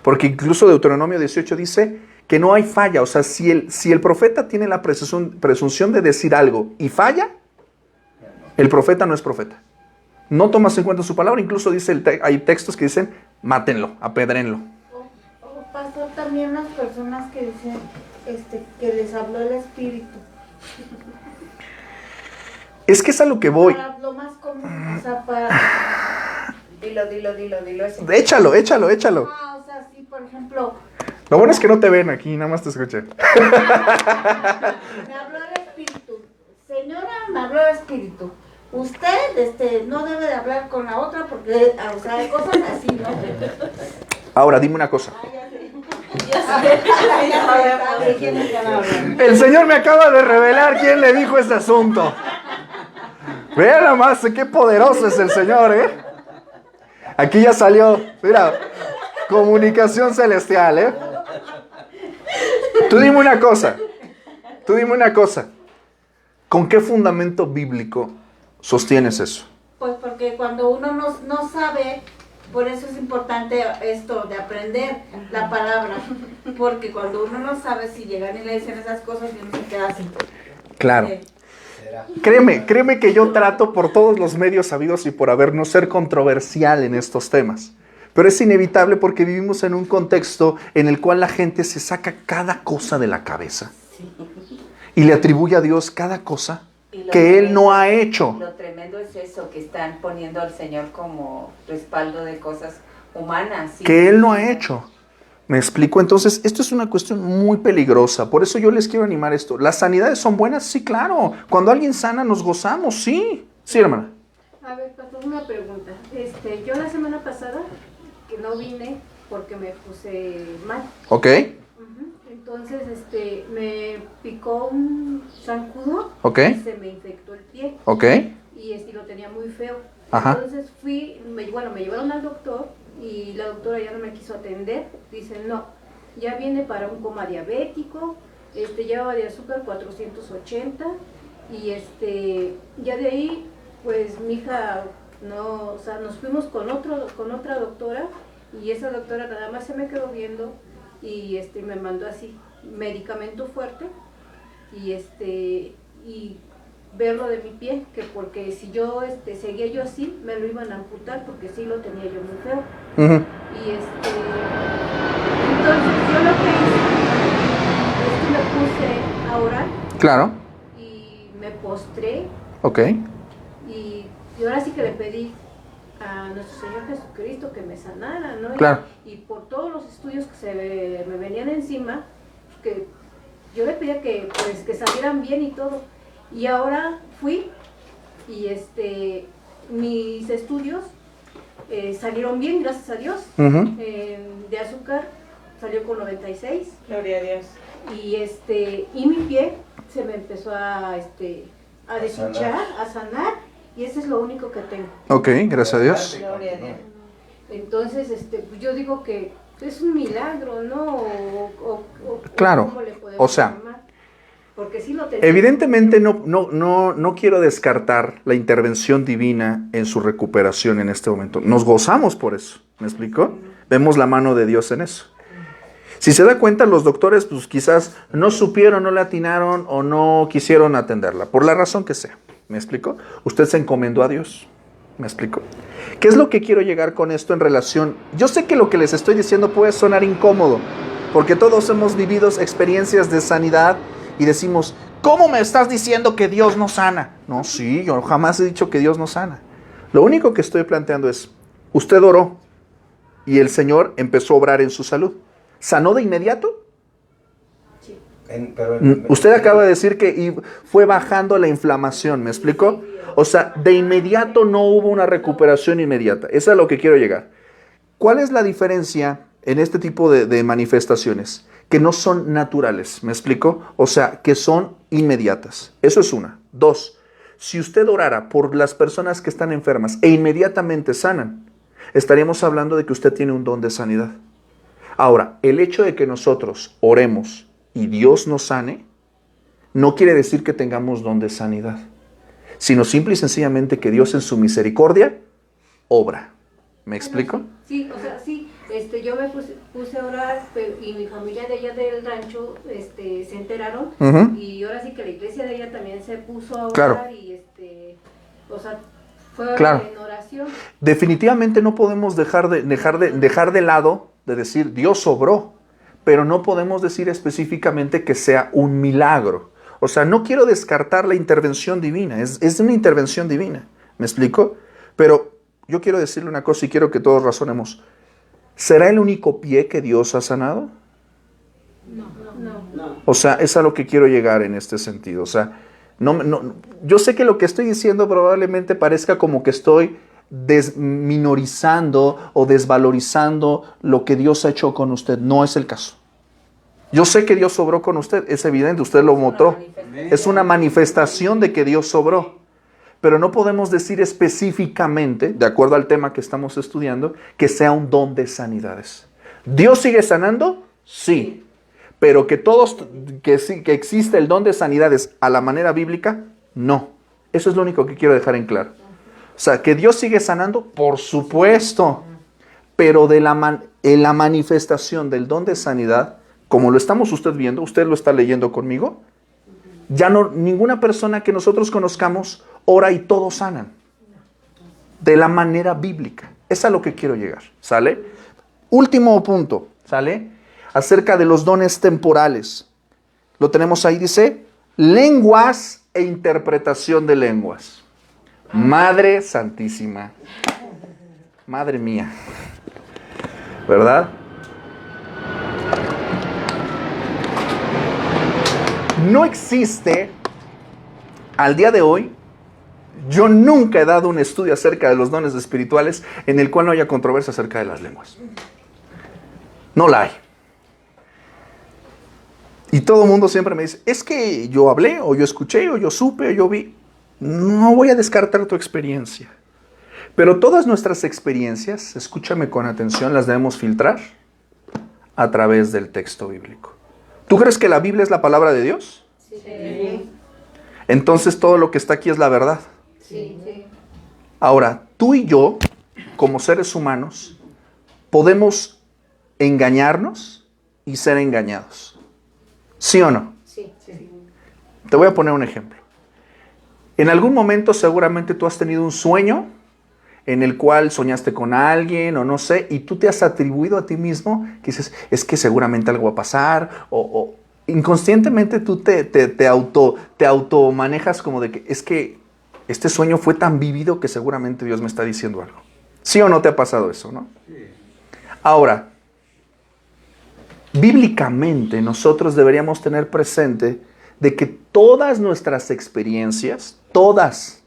Porque incluso Deuteronomio 18 dice que no hay falla. O sea, si el profeta tiene la presunción de decir algo y falla, el profeta no es profeta. No tomas en cuenta su palabra. Incluso dice hay textos que dicen, mátenlo, apedrénlo. O pastor, también las personas que dicen que les habló el Espíritu. Es que es a lo que voy. Para lo más común, o sea, para... Dilo. Ese. Échalo. o sea, sí, por ejemplo, Lo bueno es que no te ven aquí, nada más te escuché. me habló el Espíritu. Señora, me habló el Espíritu. Usted no debe de hablar con la otra porque, o sea, hay cosas así, ¿no? Ahora, dime una cosa. Ya sabe quién es que habla. El Señor me acaba de revelar quién le dijo este asunto. Vean nada más qué poderoso es el Señor, ¿eh? Aquí ya salió, mira, comunicación celestial, ¿eh? Tú dime una cosa. ¿Con qué fundamento bíblico sostienes eso? Pues porque cuando uno no sabe, por eso es importante esto de aprender la palabra. Porque cuando uno no sabe, si llegan y le dicen esas cosas, y uno se queda así. Claro. Será. Créeme que yo trato por todos los medios habidos y por haber no ser controversial en estos temas. Pero es inevitable porque vivimos en un contexto en el cual la gente se saca cada cosa de la cabeza. Y le atribuye a Dios cada cosa que Él no ha hecho. Lo tremendo es eso, que están poniendo al Señor como respaldo de cosas humanas. ¿Sí? Que Él no ha hecho. ¿Me explico? Entonces, esto es una cuestión muy peligrosa. Por eso yo les quiero animar esto. ¿Las sanidades son buenas? Sí, claro. Cuando alguien sana, nos gozamos. Sí. Sí, hermana. A ver, pastor, una pregunta. Yo la semana pasada, que no vine porque me puse mal. Ok. Entonces, me picó un zancudo Ok. y se me infectó el pie. Ok. Y lo tenía muy feo. Ajá. Entonces me llevaron al doctor y la doctora ya no me quiso atender. Dice, no, ya viene para un coma diabético, llevaba de azúcar 480 y ya de ahí, pues mi hija, no, o sea, nos fuimos con otra doctora y esa doctora nada más se me quedó viendo y me mandó así medicamento fuerte y verlo de mi pie, que porque si yo seguía yo así, me lo iban a amputar porque sí lo tenía yo muy feo. Ujú. Y entonces yo lo que hice es que me puse a orar Claro. y me postré Ok. y ahora sí que le pedí a nuestro Señor Jesucristo que me sanara, ¿no? Claro. Y por todos los estudios que me venían encima, que yo le pedía que salieran bien y todo. Y ahora fui y mis estudios salieron bien, gracias a Dios. Ujú. De azúcar salió con 96. Gloria a Dios. Y mi pie se me empezó a deshinchar, a sanar, y eso es lo único que tengo. Ok, gracias a Dios. Gloria a Dios. Entonces, pues yo digo que es un milagro, ¿no? Claro, ¿cómo le podemos o sea, llamar? Porque sí lo tenemos. Evidentemente no quiero descartar la intervención divina en su recuperación en este momento. Nos gozamos por eso, ¿me explicó? Vemos la mano de Dios en eso. Si se da cuenta, los doctores pues quizás no supieron, no le atinaron o no quisieron atenderla, por la razón que sea, ¿me explicó? Usted se encomendó a Dios, ¿me explicó? ¿Qué es lo que quiero llegar con esto en relación? Yo sé que lo que les estoy diciendo puede sonar incómodo, porque todos hemos vivido experiencias de sanidad y decimos, ¿cómo me estás diciendo que Dios no sana? No, sí, yo jamás he dicho que Dios no sana. Lo único que estoy planteando es, usted oró y el Señor empezó a obrar en su salud. ¿Sanó de inmediato? Usted acaba de decir que fue bajando la inflamación, ¿me explico? O sea, de inmediato no hubo una recuperación inmediata. Eso es a lo que quiero llegar. ¿Cuál es la diferencia en este tipo de manifestaciones? Que no son naturales, ¿me explico? O sea, que son inmediatas. Eso es una. Dos, si usted orara por las personas que están enfermas e inmediatamente sanan, estaríamos hablando de que usted tiene un don de sanidad. Ahora, el hecho de que nosotros oremos y Dios nos sane, no quiere decir que tengamos don de sanidad, sino simple y sencillamente que Dios en su misericordia obra. ¿Me explico? Sí, o sea, sí, yo me puse a orar y mi familia de allá del rancho se enteraron. Ujú. Y ahora sí que la iglesia de ella también se puso a orar. Claro. Y o sea, fue Claro. en oración. Definitivamente no podemos dejar de lado de decir Dios obró, pero no podemos decir específicamente que sea un milagro. O sea, no quiero descartar la intervención divina, es una intervención divina, ¿me explico? Pero yo quiero decirle una cosa y quiero que todos razonemos. ¿Será el único pie que Dios ha sanado? No. O sea, es a lo que quiero llegar en este sentido. O sea, yo sé que lo que estoy diciendo probablemente parezca como que estoy desminorizando o desvalorizando lo que Dios ha hecho con usted. No es el caso. Yo sé que Dios obró con usted, es evidente, usted lo mostró. Es una manifestación de que Dios obró. Pero no podemos decir específicamente, de acuerdo al tema que estamos estudiando, que sea un don de sanidades. ¿Dios sigue sanando? Sí. Pero que que existe el don de sanidades a la manera bíblica, no. Eso es lo único que quiero dejar en claro. O sea, que Dios sigue sanando, por supuesto. Pero en la manifestación del don de sanidad, como lo estamos usted viendo, usted lo está leyendo conmigo, ya no, ninguna persona que nosotros conozcamos ora y todos sanan. De la manera bíblica. Es a lo que quiero llegar. ¿Sale? Último punto. ¿Sale? Acerca de los dones temporales. Lo tenemos ahí, dice, lenguas e interpretación de lenguas. Madre Santísima. Madre mía. ¿Verdad? No existe, al día de hoy, yo nunca he dado un estudio acerca de los dones espirituales en el cual no haya controversia acerca de las lenguas. No la hay. Y todo el mundo siempre me dice, es que yo hablé, o yo escuché, o yo supe, o yo vi. No voy a descartar tu experiencia. Pero todas nuestras experiencias, escúchame con atención, las debemos filtrar a través del texto bíblico. ¿Tú crees que la Biblia es la palabra de Dios? Sí. Entonces todo lo que está aquí es la verdad. Sí. Ahora, tú y yo, como seres humanos, podemos engañarnos y ser engañados. ¿Sí o no? Sí. Te voy a poner un ejemplo. En algún momento seguramente tú has tenido un sueño en el cual soñaste con alguien o no sé, y tú te has atribuido a ti mismo que dices, es que seguramente algo va a pasar, o inconscientemente tú te auto manejas como de que es que este sueño fue tan vívido que seguramente Dios me está diciendo algo. ¿Sí o no te ha pasado eso, no? Sí. Ahora, bíblicamente nosotros deberíamos tener presente de que todas nuestras experiencias, todas,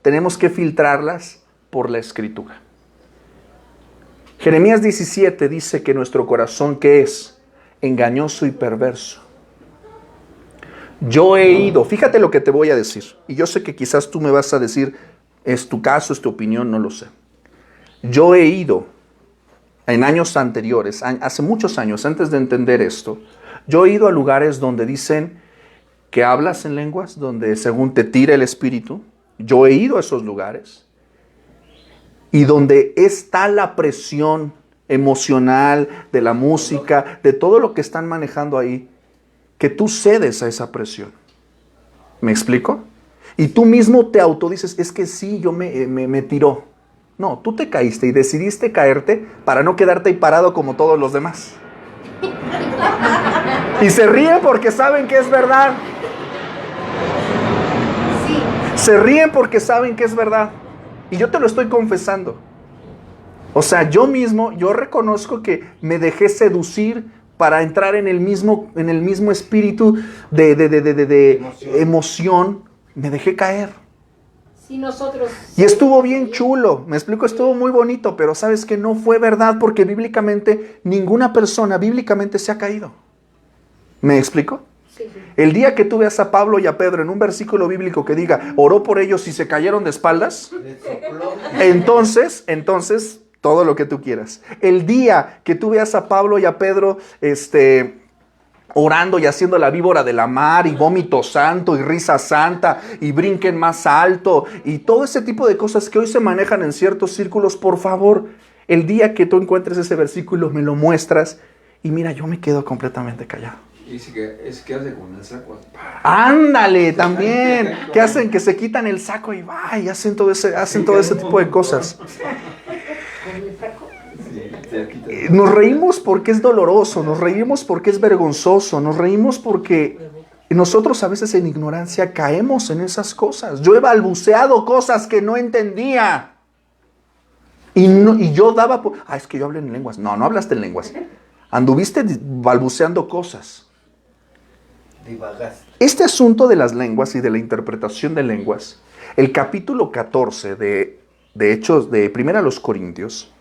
tenemos que filtrarlas por la Escritura. Jeremías 17 dice que nuestro corazón, ¿qué es? Engañoso y perverso. Yo he ido, fíjate lo que te voy a decir, y yo sé que quizás tú me vas a decir, es tu caso, es tu opinión, no lo sé. Yo he ido en años anteriores, hace muchos años, antes de entender esto, yo he ido a lugares donde dicen que hablas en lenguas, donde según te tira el espíritu. Yo he ido a esos lugares y donde está la presión emocional de la música, de todo lo que están manejando ahí, que tú cedes a esa presión. ¿Me explico? Y tú mismo te autodices, es que sí, yo me tiró. No, tú te caíste y decidiste caerte para no quedarte ahí parado como todos los demás. Y se ríen porque saben que es verdad. Se ríen porque saben que es verdad. Y yo te lo estoy confesando. O sea, yo mismo, yo reconozco que me dejé seducir para entrar en el mismo espíritu de emoción. Me dejé caer. Sí, nosotros. Y estuvo bien chulo, me explico, estuvo muy bonito, pero sabes que no fue verdad porque bíblicamente ninguna persona bíblicamente se ha caído. ¿Me explico? Sí, sí. El día que tú veas a Pablo y a Pedro en un versículo bíblico que diga, oró por ellos y se cayeron de espaldas, entonces, todo lo que tú quieras. El día que tú veas a Pablo y a Pedro, orando y haciendo la víbora de la mar y vómito santo y risa santa y brinquen más alto y todo ese tipo de cosas que hoy se manejan en ciertos círculos, por favor, el día que tú encuentres ese versículo me lo muestras y mira, yo me quedo completamente callado. Y es que hace con el saco. Ándale, también, que hacen que se quitan el saco y va, y hacen todo ese tipo de cosas. Nos reímos porque es doloroso, nos reímos porque es vergonzoso, nos reímos porque nosotros a veces en ignorancia caemos en esas cosas. Yo he balbuceado cosas que no entendía. Y yo daba por... es que yo hablo en lenguas. No hablaste en lenguas. Anduviste balbuceando cosas. Divagaste. Este asunto de las lenguas y de la interpretación de lenguas, el capítulo 14 de Hechos, de 1 Corintios,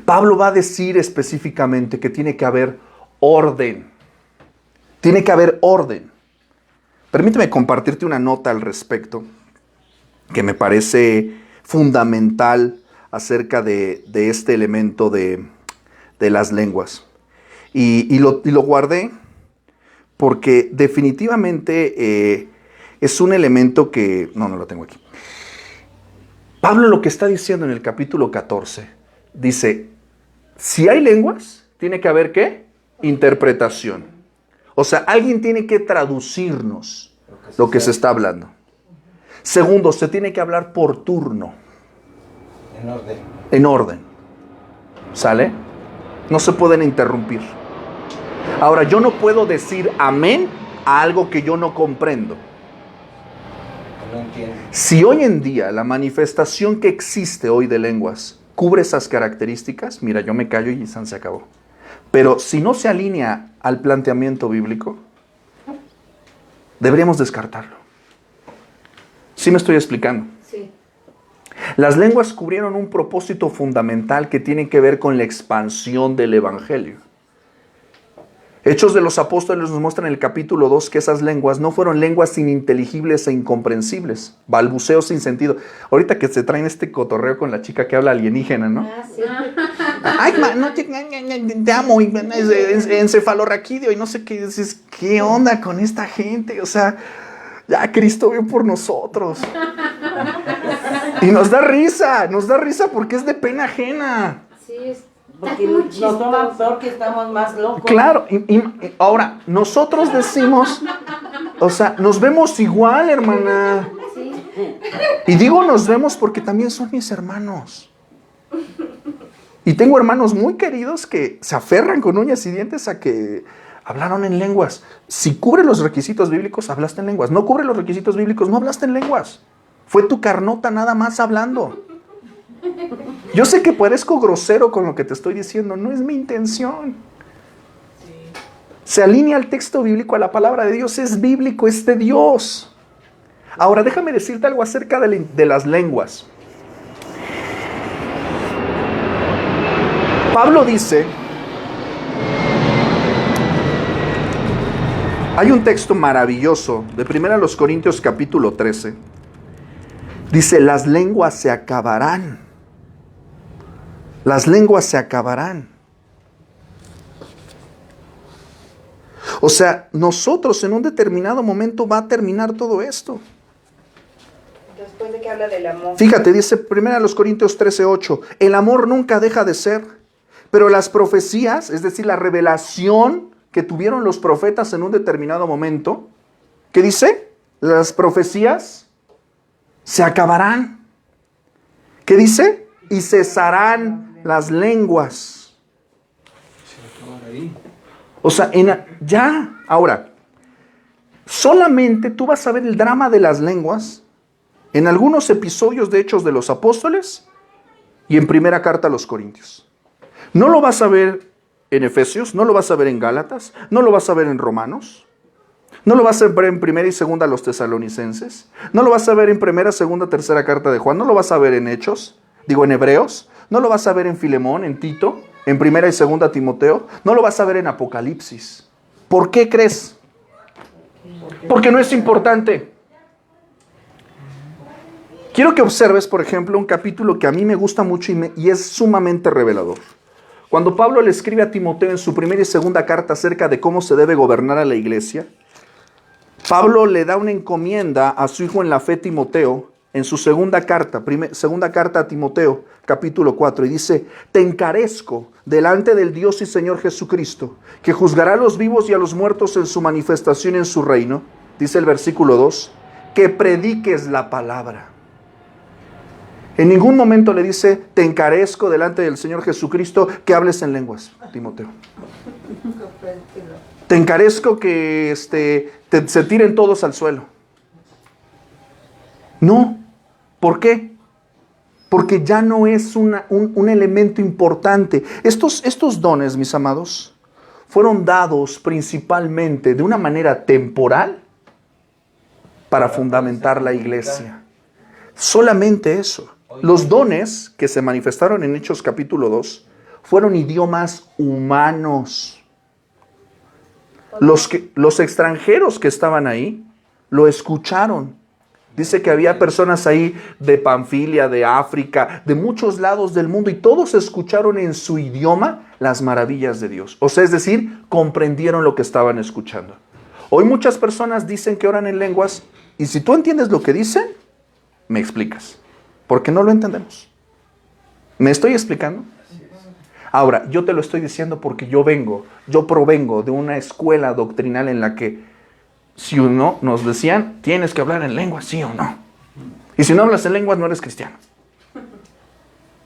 Pablo va a decir específicamente que tiene que haber orden. Tiene que haber orden. Permíteme compartirte una nota al respecto que me parece fundamental acerca de este elemento de las lenguas. Y lo guardé porque definitivamente es un elemento que... No lo tengo aquí. Pablo lo que está diciendo en el capítulo 14, dice, si hay lenguas, tiene que haber ¿qué? Interpretación. O sea, alguien tiene que traducirnos lo que se está hablando. Segundo, se tiene que hablar por turno. En orden. ¿Sale? No se pueden interrumpir. Ahora, yo no puedo decir amén a algo que yo no comprendo. No entiendo. Si hoy en día la manifestación que existe hoy de lenguas cubre esas características, mira, yo me callo y se acabó. Pero si no se alinea al planteamiento bíblico, deberíamos descartarlo. ¿Sí me estoy explicando? Sí. Las lenguas cubrieron un propósito fundamental que tiene que ver con la expansión del evangelio. Hechos de los Apóstoles nos muestran en el capítulo 2 que esas lenguas no fueron lenguas ininteligibles e incomprensibles, balbuceos sin sentido. Ahorita que se traen este cotorreo con la chica que habla alienígena, ¿no? Sí. Ay, no te amo, y encefalorraquídeo y no sé qué. Dices, ¿qué onda con esta gente? O sea, ya Cristo vio por nosotros. Y nos da risa porque es de pena ajena. Sí, es Porque nos toman peor que estamos más locos. Claro, y ahora, nosotros decimos, o sea, nos vemos igual, hermana. sí. Y digo nos vemos porque también son mis hermanos. Y tengo hermanos muy queridos que se aferran con uñas y dientes a que hablaron en lenguas. Si cubre los requisitos bíblicos, hablaste en lenguas. No cubre los requisitos bíblicos, no hablaste en lenguas. Fue tu carnota nada más hablando. Yo sé que parezco grosero con lo que te estoy diciendo, no es mi intención. Se alinea al texto bíblico, a la palabra de Dios, es bíblico, es de Dios. Ahora déjame decirte algo acerca de las lenguas. Pablo dice, hay un texto maravilloso de 1 Corintios capítulo 13. Dice, las lenguas se acabarán. Las lenguas se acabarán. O sea, nosotros en un determinado momento va a terminar todo esto. Después de que habla del amor. Fíjate, dice 1 Corintios 13:8, el amor nunca deja de ser, pero las profecías, es decir, la revelación que tuvieron los profetas en un determinado momento, ¿qué dice? Las profecías se acabarán. ¿Qué dice? Y cesarán las lenguas. Se va a acabar ahí. O sea, ya, ahora, solamente tú vas a ver el drama de las lenguas en algunos episodios de Hechos de los Apóstoles y en primera carta a los Corintios. No lo vas a ver en Efesios, no lo vas a ver en Gálatas, no lo vas a ver en Romanos, no lo vas a ver en primera y segunda a los Tesalonicenses, no lo vas a ver en primera, segunda, tercera carta de Juan, no lo vas a ver en Hechos, en Hebreos, no lo vas a ver en Filemón, en Tito, en primera y segunda Timoteo, no lo vas a ver en Apocalipsis. ¿Por qué crees? Porque no es importante. Quiero que observes, por ejemplo, un capítulo que a mí me gusta mucho y es sumamente revelador. Cuando Pablo le escribe a Timoteo en su primera y segunda carta acerca de cómo se debe gobernar a la iglesia, Pablo le da una encomienda a su hijo en la fe Timoteo en su segunda carta a Timoteo, capítulo 4, y dice, te encarezco delante del Dios y Señor Jesucristo, que juzgará a los vivos y a los muertos en su manifestación en su reino, dice el versículo 2, que prediques la palabra. En ningún momento le dice, te encarezco delante del Señor Jesucristo que hables en lenguas, Timoteo. Te encarezco que se tiren todos al suelo. No. ¿Por qué? Porque ya no es un elemento importante. Estos dones, mis amados, fueron dados principalmente de una manera temporal para fundamentar la iglesia. Solamente eso. Los dones que se manifestaron en Hechos capítulo 2 fueron idiomas humanos. Los extranjeros que estaban ahí lo escucharon. Dice que había personas ahí de Panfilia, de África, de muchos lados del mundo, y todos escucharon en su idioma las maravillas de Dios. O sea, es decir, comprendieron lo que estaban escuchando. Hoy muchas personas dicen que oran en lenguas, y si tú entiendes lo que dicen, me explicas. Porque no lo entendemos. ¿Me estoy explicando? Ahora, yo te lo estoy diciendo porque yo provengo de una escuela doctrinal en la que si uno nos decían, tienes que hablar en lenguas, sí o no. Y si no hablas en lenguas, no eres cristiano.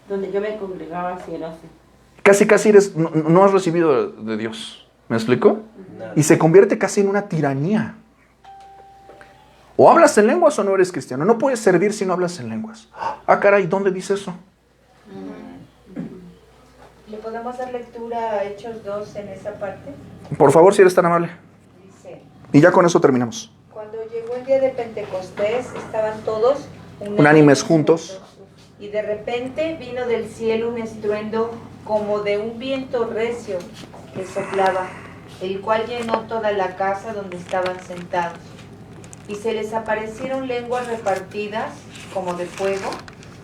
Donde yo me congregaba, así era así. Casi no has recibido de Dios. ¿Me explico? Y se convierte casi en una tiranía. O hablas en lenguas o no eres cristiano. No puedes servir si no hablas en lenguas. Ah, caray, ¿dónde dice eso? ¿Le podemos dar lectura a Hechos 2 en esa parte? Por favor, si eres tan amable. Dice, Y ya con eso terminamos. cuando llegó el día de Pentecostés, estaban todos Unánimes juntos. Y de repente vino del cielo un estruendo como de un viento recio que soplaba, el cual llenó toda la casa donde estaban sentados. Y se les aparecieron lenguas repartidas como de fuego,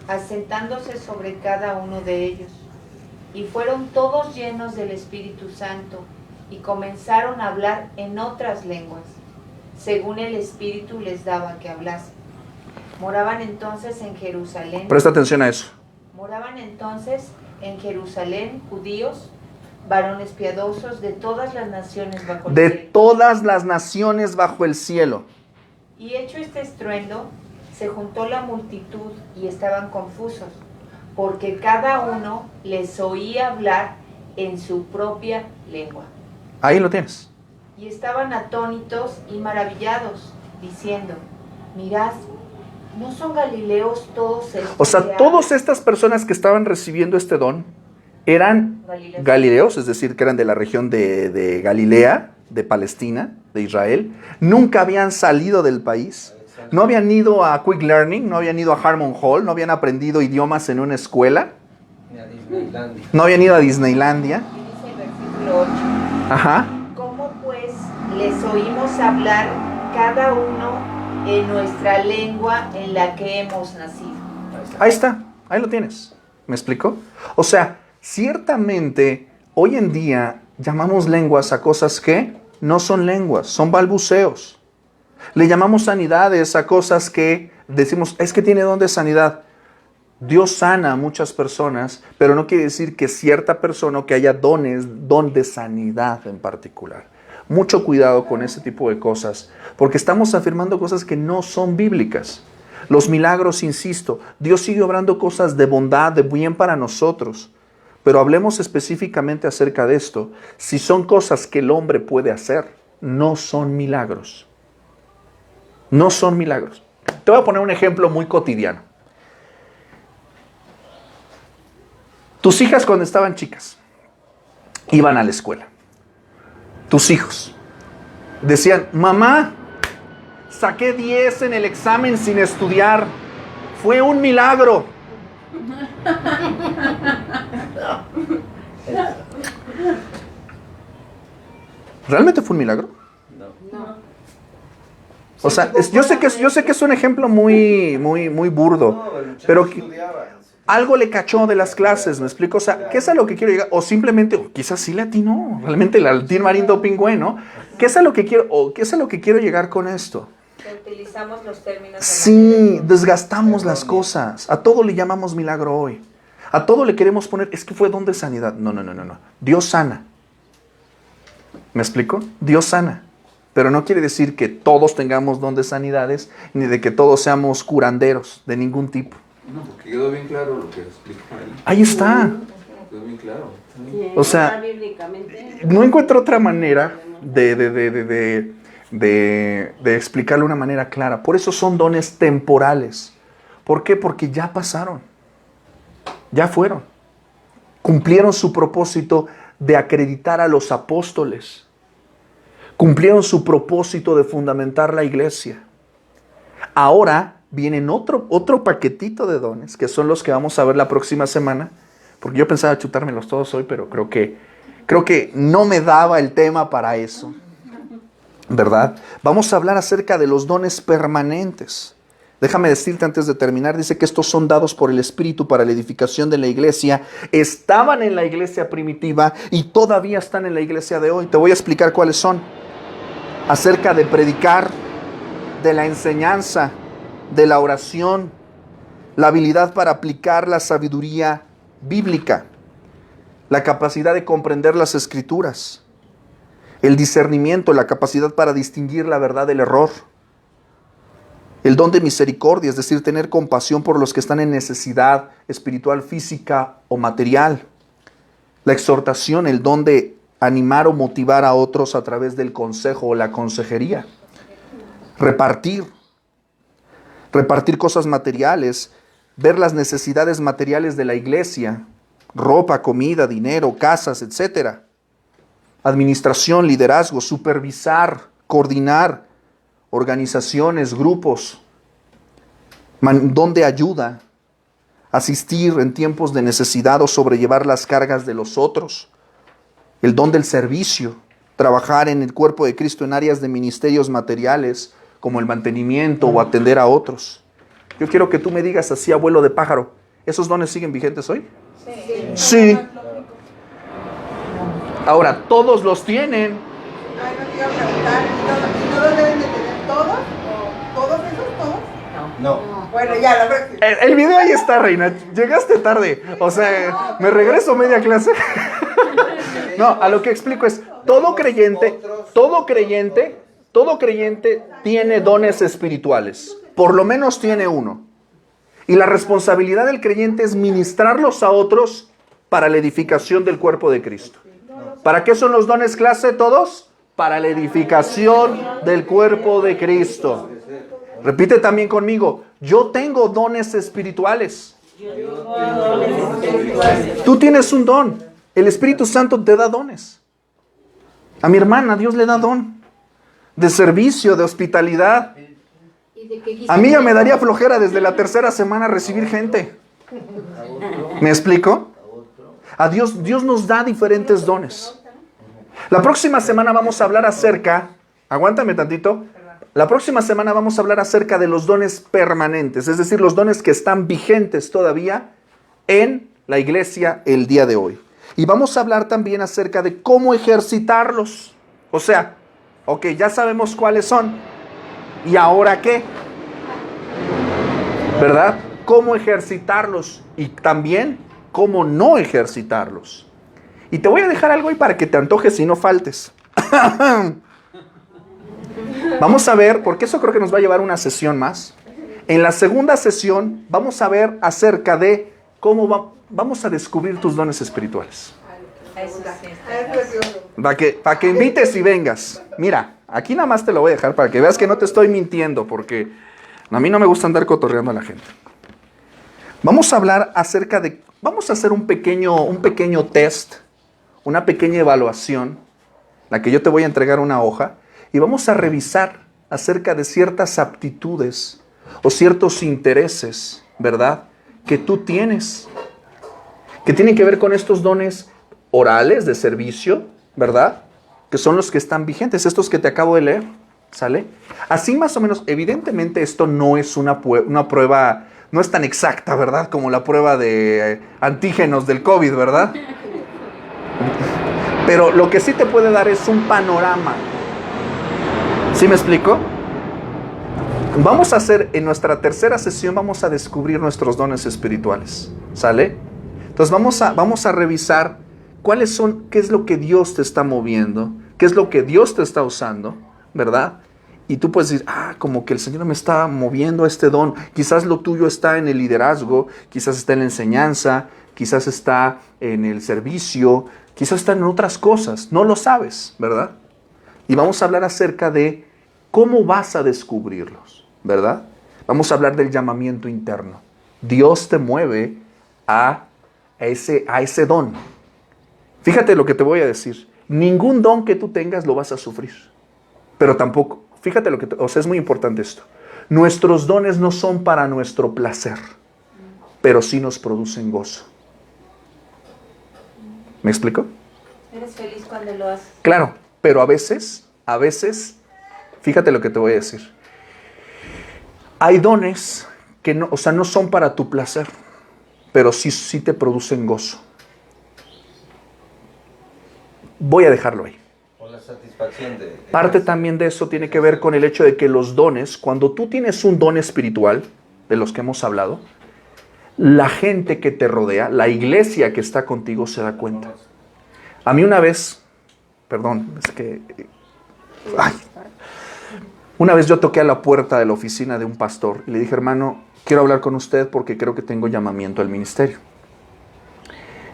asentándose sobre cada uno de ellos. Y fueron todos llenos del Espíritu Santo, y comenzaron a hablar en otras lenguas, según el Espíritu les daba que hablasen. Moraban entonces en Jerusalén. Presta atención a eso. Moraban entonces en Jerusalén judíos, varones piadosos de todas las naciones bajo el De cielo. todas las naciones bajo el cielo. Y hecho este estruendo, se juntó la multitud y estaban confusos, porque cada uno les oía hablar en su propia lengua. Ahí lo tienes. Y estaban atónitos y maravillados, diciendo, mirad, ¿no son galileos todos estos? O sea, todas estas personas que estaban recibiendo este don eran galileos, es decir, que eran de la región de Galilea, de Palestina, de Israel. Nunca habían salido del país. No habían ido a Quick Learning, no habían ido a Harmon Hall, no habían aprendido idiomas en una escuela. Disneylandia. No habían ido a Disneylandia. Y dice el versículo 8. Ajá. ¿Cómo pues les oímos hablar cada uno en nuestra lengua en la que hemos nacido? Ahí está, ahí lo tienes. ¿Me explico? O sea, ciertamente hoy en día llamamos lenguas a cosas que no son lenguas, son balbuceos. Le llamamos sanidades a cosas que decimos, es que tiene don de sanidad. Dios sana a muchas personas, pero no quiere decir que cierta persona o que haya don de sanidad en particular. Mucho cuidado con ese tipo de cosas, porque estamos afirmando cosas que no son bíblicas. Los milagros, insisto, Dios sigue obrando cosas de bondad, de bien para nosotros. Pero hablemos específicamente acerca de esto. Si son cosas que el hombre puede hacer, no son milagros. No son milagros. Te voy a poner un ejemplo muy cotidiano. Tus hijas cuando estaban chicas, iban a la escuela. Tus hijos decían, mamá, saqué 10 en el examen sin estudiar. Fue un milagro. ¿Realmente fue un milagro? No. O sea, yo sé que es un ejemplo muy burdo, No, el muchacho pero estudiaba. algo le cachó de las clases, ¿me explico? O sea, ¿qué es a lo que quiero llegar? O simplemente, o quizás sí le atinó, realmente el latín marindo pingüe, ¿no? ¿Qué es a lo que quiero, o qué es a lo que quiero llegar con esto? Que utilizamos los términos de Sí, desgastamos las cosas. A todo le llamamos milagro hoy. A todo le queremos poner, es que fue don de sanidad. No. Dios sana. ¿Me explico? Dios sana. Pero no quiere decir que todos tengamos don de sanidades, ni de que todos seamos curanderos de ningún tipo. No, porque quedó bien claro lo que explicó él. Ahí está. Quedó bien claro. Sí, O sea, está bíblicamente. No encuentro otra manera de explicarlo de una manera clara. Por eso son dones temporales. ¿Por qué? Porque ya pasaron. Ya fueron. Cumplieron su propósito de acreditar a los apóstoles. Cumplieron su propósito de fundamentar la iglesia. Ahora vienen otro paquetito de dones, que son los que vamos a ver la próxima semana. Porque yo pensaba chutármelos todos hoy, pero creo que no me daba el tema para eso. ¿Verdad? Vamos a hablar acerca de los dones permanentes. Déjame decirte antes de terminar, dice que estos son dados por el Espíritu para la edificación de la iglesia. Estaban en la iglesia primitiva y todavía están en la iglesia de hoy. Te voy a explicar cuáles son. Acerca de predicar, de la enseñanza, de la oración, la habilidad para aplicar la sabiduría bíblica, la capacidad de comprender las escrituras, el discernimiento, la capacidad para distinguir la verdad del error, el don de misericordia, es decir, tener compasión por los que están en necesidad espiritual, física o material, la exhortación, el don de animar o motivar a otros a través del consejo o la consejería, repartir cosas materiales, ver las necesidades materiales de la iglesia, ropa, comida, dinero, casas, etc. Administración, liderazgo, supervisar, coordinar organizaciones, grupos, don de ayuda, asistir en tiempos de necesidad o sobrellevar las cargas de los otros, el don del servicio, trabajar en el cuerpo de Cristo en áreas de ministerios materiales como el mantenimiento o atender a otros. Yo quiero que tú me digas así, abuelo de pájaro, ¿esos dones siguen vigentes hoy? Sí. Ahora, todos los tienen. Ay, no te iba a preguntar, ¿y todos deben de tener todos? ¿Todos esos, todos? No. Bueno, ya, la próxima. El video ahí está, reina. Llegaste tarde. O sea, me regreso media clase. No, a lo que explico es, todo creyente tiene dones espirituales. Por lo menos tiene uno. Y la responsabilidad del creyente es ministrarlos a otros para la edificación del cuerpo de Cristo. ¿Para qué son los dones clase todos? Para la edificación del cuerpo de Cristo. Repite también conmigo, yo tengo dones espirituales. Tú tienes un don. El Espíritu Santo te da dones. A mi hermana Dios le da don de servicio, de hospitalidad. A mí ya me daría flojera desde la tercera semana recibir gente. ¿Me explico? Dios nos da diferentes dones. La próxima semana vamos a hablar acerca, aguántame tantito, la próxima semana vamos a hablar acerca de los dones permanentes, es decir, los dones que están vigentes todavía en la iglesia el día de hoy. Y vamos a hablar también acerca de cómo ejercitarlos. O sea, ok, ya sabemos cuáles son. ¿Y ahora qué? ¿Verdad? Cómo ejercitarlos y también cómo no ejercitarlos. Y te voy a dejar algo ahí para que te antojes y no faltes. Vamos a ver, porque eso creo que nos va a llevar una sesión más. En la segunda sesión vamos a ver acerca de cómo vamos a descubrir tus dones espirituales. Para que invites y vengas. Mira, aquí nada más te lo voy a dejar para que veas que no te estoy mintiendo, porque a mí no me gusta andar cotorreando a la gente. Vamos a hablar acerca de, vamos a hacer un pequeño test, una pequeña evaluación, la que yo te voy a entregar una hoja, y vamos a revisar acerca de ciertas aptitudes o ciertos intereses, ¿verdad?, que tú tienes, que tienen que ver con estos dones orales de servicio, ¿verdad?, que son los que están vigentes, estos que te acabo de leer, ¿sale? Así más o menos, evidentemente esto no es una prueba, no es tan exacta, ¿verdad?, como la prueba de antígenos del COVID, ¿verdad? Pero lo que sí te puede dar es un panorama. ¿Sí me explico? Vamos a hacer, en nuestra tercera sesión, vamos a descubrir nuestros dones espirituales, ¿sale? Entonces vamos a revisar cuáles son, qué es lo que Dios te está moviendo, qué es lo que Dios te está usando, ¿verdad? Y tú puedes decir, como que el Señor me está moviendo este don. Quizás lo tuyo está en el liderazgo, quizás está en la enseñanza, quizás está en el servicio, quizás está en otras cosas, no lo sabes, ¿verdad? Y vamos a hablar acerca de cómo vas a descubrirlos, ¿verdad? Vamos a hablar del llamamiento interno. Dios te mueve a ese don. Fíjate lo que te voy a decir. Ningún don que tú tengas lo vas a sufrir. Pero tampoco, fíjate lo que, es muy importante esto. Nuestros dones no son para nuestro placer, pero sí nos producen gozo. ¿Me explico? ¿Eres feliz cuando lo haces? Claro, pero a veces, fíjate lo que te voy a decir. Hay dones que no, no son para tu placer, pero sí te producen gozo. Voy a dejarlo ahí. Por la satisfacción de... Parte también de eso tiene que ver con el hecho de que los dones, cuando tú tienes un don espiritual, de los que hemos hablado, la gente que te rodea, la iglesia que está contigo se da cuenta. A mí una vez, una vez yo toqué a la puerta de la oficina de un pastor y le dije, hermano, quiero hablar con usted porque creo que tengo llamamiento al ministerio.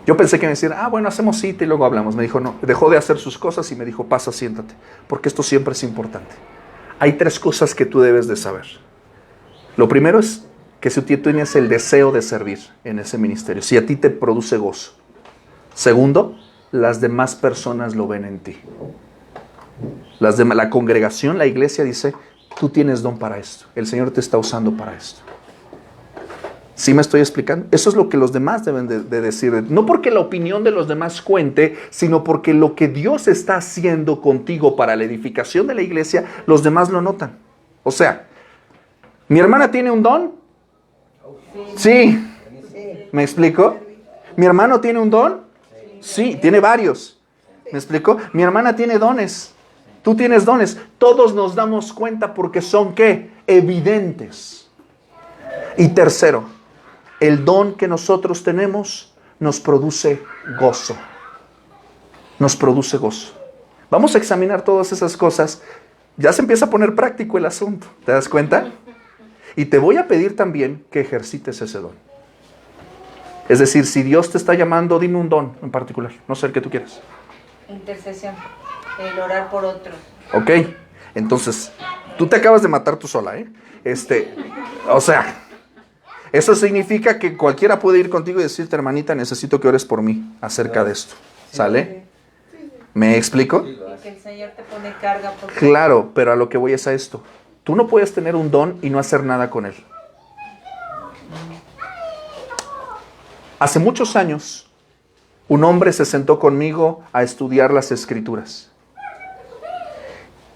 Yo pensé que me decía, bueno, hacemos cita y luego hablamos. Me dijo, no, dejó de hacer sus cosas y me dijo, pasa, siéntate, porque esto siempre es importante. Hay 3 cosas que tú debes de saber. Lo primero es que si tú tienes el deseo de servir en ese ministerio, si a ti te produce gozo. Segundo, las demás personas lo ven en ti. La congregación, la iglesia dice, tú tienes don para esto, el Señor te está usando para esto. ¿Sí me estoy explicando? Eso es lo que los demás deben de decir. No porque la opinión de los demás cuente, sino porque lo que Dios está haciendo contigo para la edificación de la iglesia, los demás lo notan. O sea, ¿mi hermana tiene un don? Sí. ¿Me explico? ¿Mi hermano tiene un don? Sí, tiene varios. ¿Me explico? Mi hermana tiene dones. Tú tienes dones. Todos nos damos cuenta porque son, ¿qué? Evidentes. Y tercero, el don que nosotros tenemos nos produce gozo. Nos produce gozo. Vamos a examinar todas esas cosas. Ya se empieza a poner práctico el asunto. ¿Te das cuenta? Y te voy a pedir también que ejercites ese don. Es decir, si Dios te está llamando, dime un don en particular. No sé el que tú quieras. Intercesión. El orar por otros. Ok. Entonces, tú te acabas de matar tú sola, ¿eh? Eso significa que cualquiera puede ir contigo y decirte, hermanita, necesito que ores por mí acerca de esto. ¿Sale? ¿Me explico? Y que el Señor te pone carga. Claro, pero a lo que voy es a esto. Tú no puedes tener un don y no hacer nada con él. Hace muchos años, un hombre se sentó conmigo a estudiar las Escrituras.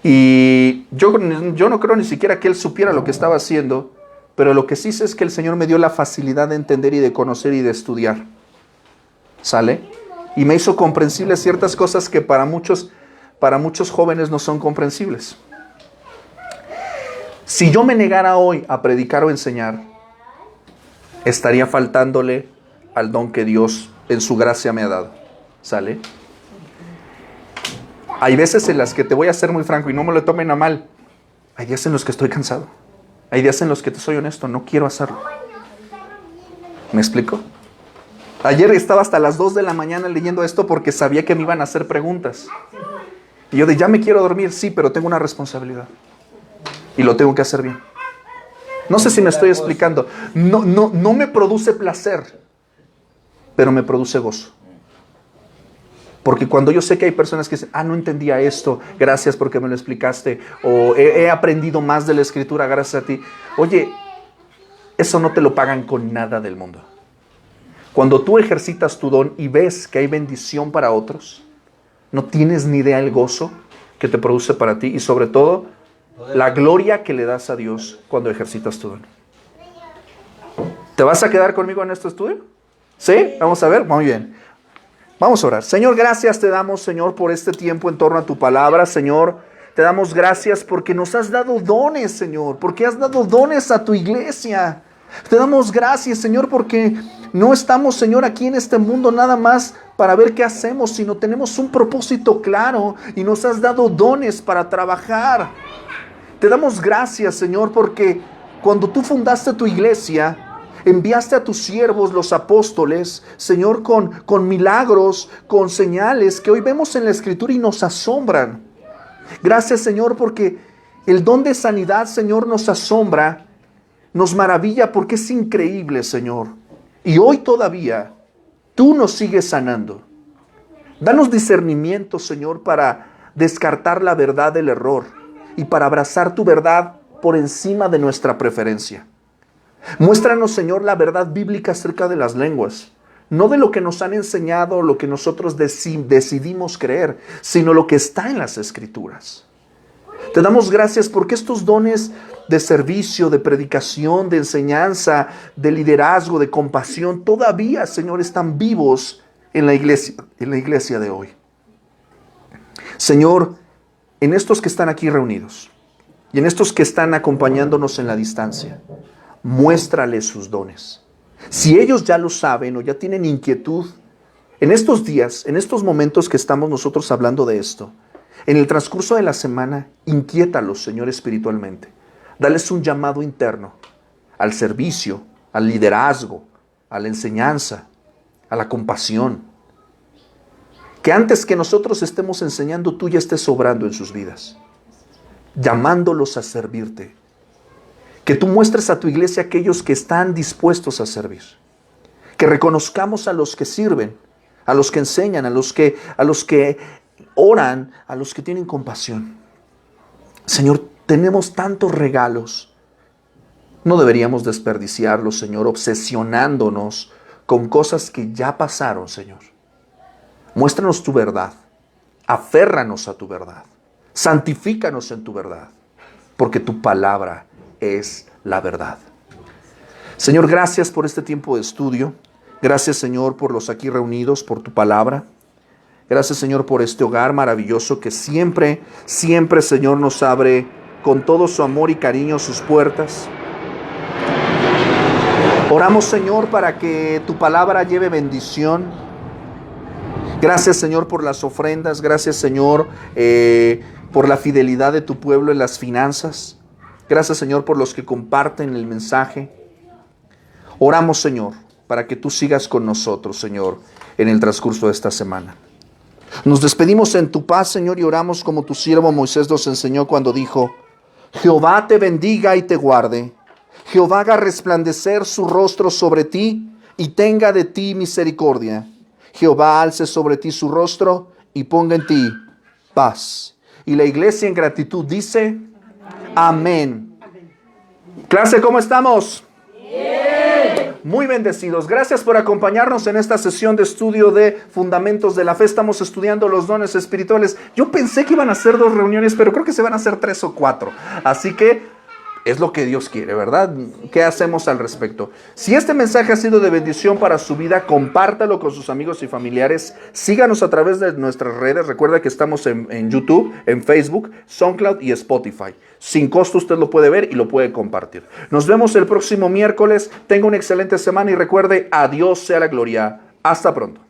Y yo no creo ni siquiera que él supiera lo que estaba haciendo, pero lo que sí sé es que el Señor me dio la facilidad de entender y de conocer y de estudiar. ¿Sale? Y me hizo comprensibles ciertas cosas que para muchos jóvenes no son comprensibles. Si yo me negara hoy a predicar o enseñar, estaría faltándole al don que Dios en su gracia me ha dado. ¿Sale? Hay veces en las que te voy a ser muy franco y no me lo tomen a mal. Hay días en los que estoy cansado. Hay días en los que te soy honesto, no quiero hacerlo. ¿Me explico? Ayer estaba hasta las 2 de la mañana leyendo esto porque sabía que me iban a hacer preguntas. Y yo ya me quiero dormir, sí, pero tengo una responsabilidad. Y lo tengo que hacer bien. No sé si me estoy explicando. No me produce placer, pero me produce gozo. Porque cuando yo sé que hay personas que dicen, no entendía esto, gracias porque me lo explicaste, o he aprendido más de la Escritura gracias a ti. Oye, eso no te lo pagan con nada del mundo. Cuando tú ejercitas tu don y ves que hay bendición para otros, no tienes ni idea el gozo que te produce para ti y sobre todo la gloria que le das a Dios cuando ejercitas tu don. ¿Te vas a quedar conmigo en este estudio? ¿Sí? Vamos a ver, muy bien. Vamos a orar. Señor, gracias te damos, Señor, por este tiempo en torno a tu palabra. Señor, te damos gracias porque nos has dado dones, Señor, porque has dado dones a tu iglesia. Te damos gracias, Señor, porque no estamos, Señor, aquí en este mundo nada más para ver qué hacemos, sino tenemos un propósito claro y nos has dado dones para trabajar. Te damos gracias, Señor, porque cuando tú fundaste tu iglesia, enviaste a tus siervos, los apóstoles, Señor, con milagros, con señales que hoy vemos en la Escritura y nos asombran. Gracias, Señor, porque el don de sanidad, Señor, nos asombra, nos maravilla porque es increíble, Señor. Y hoy todavía tú nos sigues sanando. Danos discernimiento, Señor, para descartar la verdad del error y para abrazar tu verdad por encima de nuestra preferencia. Muéstranos, Señor, la verdad bíblica acerca de las lenguas. No de lo que nos han enseñado, lo que nosotros decidimos creer, sino lo que está en las Escrituras. Te damos gracias porque estos dones de servicio, de predicación, de enseñanza, de liderazgo, de compasión, todavía, Señor, están vivos en la iglesia de hoy. Señor, en estos que están aquí reunidos y en estos que están acompañándonos en la distancia, muéstrales sus dones. Si ellos ya lo saben o ya tienen inquietud, en estos días, en estos momentos que estamos nosotros hablando de esto, en el transcurso de la semana, inquiétalos, Señor, espiritualmente. Dales un llamado interno al servicio, al liderazgo, a la enseñanza, a la compasión. Que antes que nosotros estemos enseñando, tú ya estés obrando en sus vidas, llamándolos a servirte. Que tú muestres a tu iglesia aquellos que están dispuestos a servir. Que reconozcamos a los que sirven, a los que enseñan, a los que oran, a los que tienen compasión. Señor, tenemos tantos regalos. No deberíamos desperdiciarlos, Señor, obsesionándonos con cosas que ya pasaron, Señor. Muéstranos tu verdad. Aférranos a tu verdad. Santifícanos en tu verdad. Porque tu palabra es la verdad. Señor, gracias por este tiempo de estudio. Gracias, Señor, por los aquí reunidos, por tu palabra. Gracias, Señor, por este hogar maravilloso que siempre, Señor, nos abre con todo su amor y cariño sus puertas. Oramos, Señor, para que tu palabra lleve bendición. Gracias, Señor, por las ofrendas. Gracias, Señor, por la fidelidad de tu pueblo en las finanzas. Gracias, Señor, por los que comparten el mensaje. Oramos, Señor, para que tú sigas con nosotros, Señor, en el transcurso de esta semana. Nos despedimos en tu paz, Señor, y oramos como tu siervo Moisés nos enseñó cuando dijo: Jehová te bendiga y te guarde. Jehová haga resplandecer su rostro sobre ti y tenga de ti misericordia. Jehová alce sobre ti su rostro y ponga en ti paz. Y la iglesia en gratitud dice: Amén. Clase, ¿cómo estamos? Bien. muy bendecidos. Gracias por acompañarnos en esta sesión de estudio de Fundamentos de la Fe. Estamos estudiando los dones espirituales. Yo pensé que iban a ser 2 reuniones, pero creo que se van a hacer 3 o 4. Así que es lo que Dios quiere, ¿verdad? ¿Qué hacemos al respecto? Si este mensaje ha sido de bendición para su vida, compártalo con sus amigos y familiares. Síganos a través de nuestras redes. Recuerda que estamos en YouTube, en Facebook, SoundCloud y Spotify. Sin costo usted lo puede ver y lo puede compartir. Nos vemos el próximo miércoles. Tenga una excelente semana y recuerde, a Dios sea la gloria. Hasta pronto.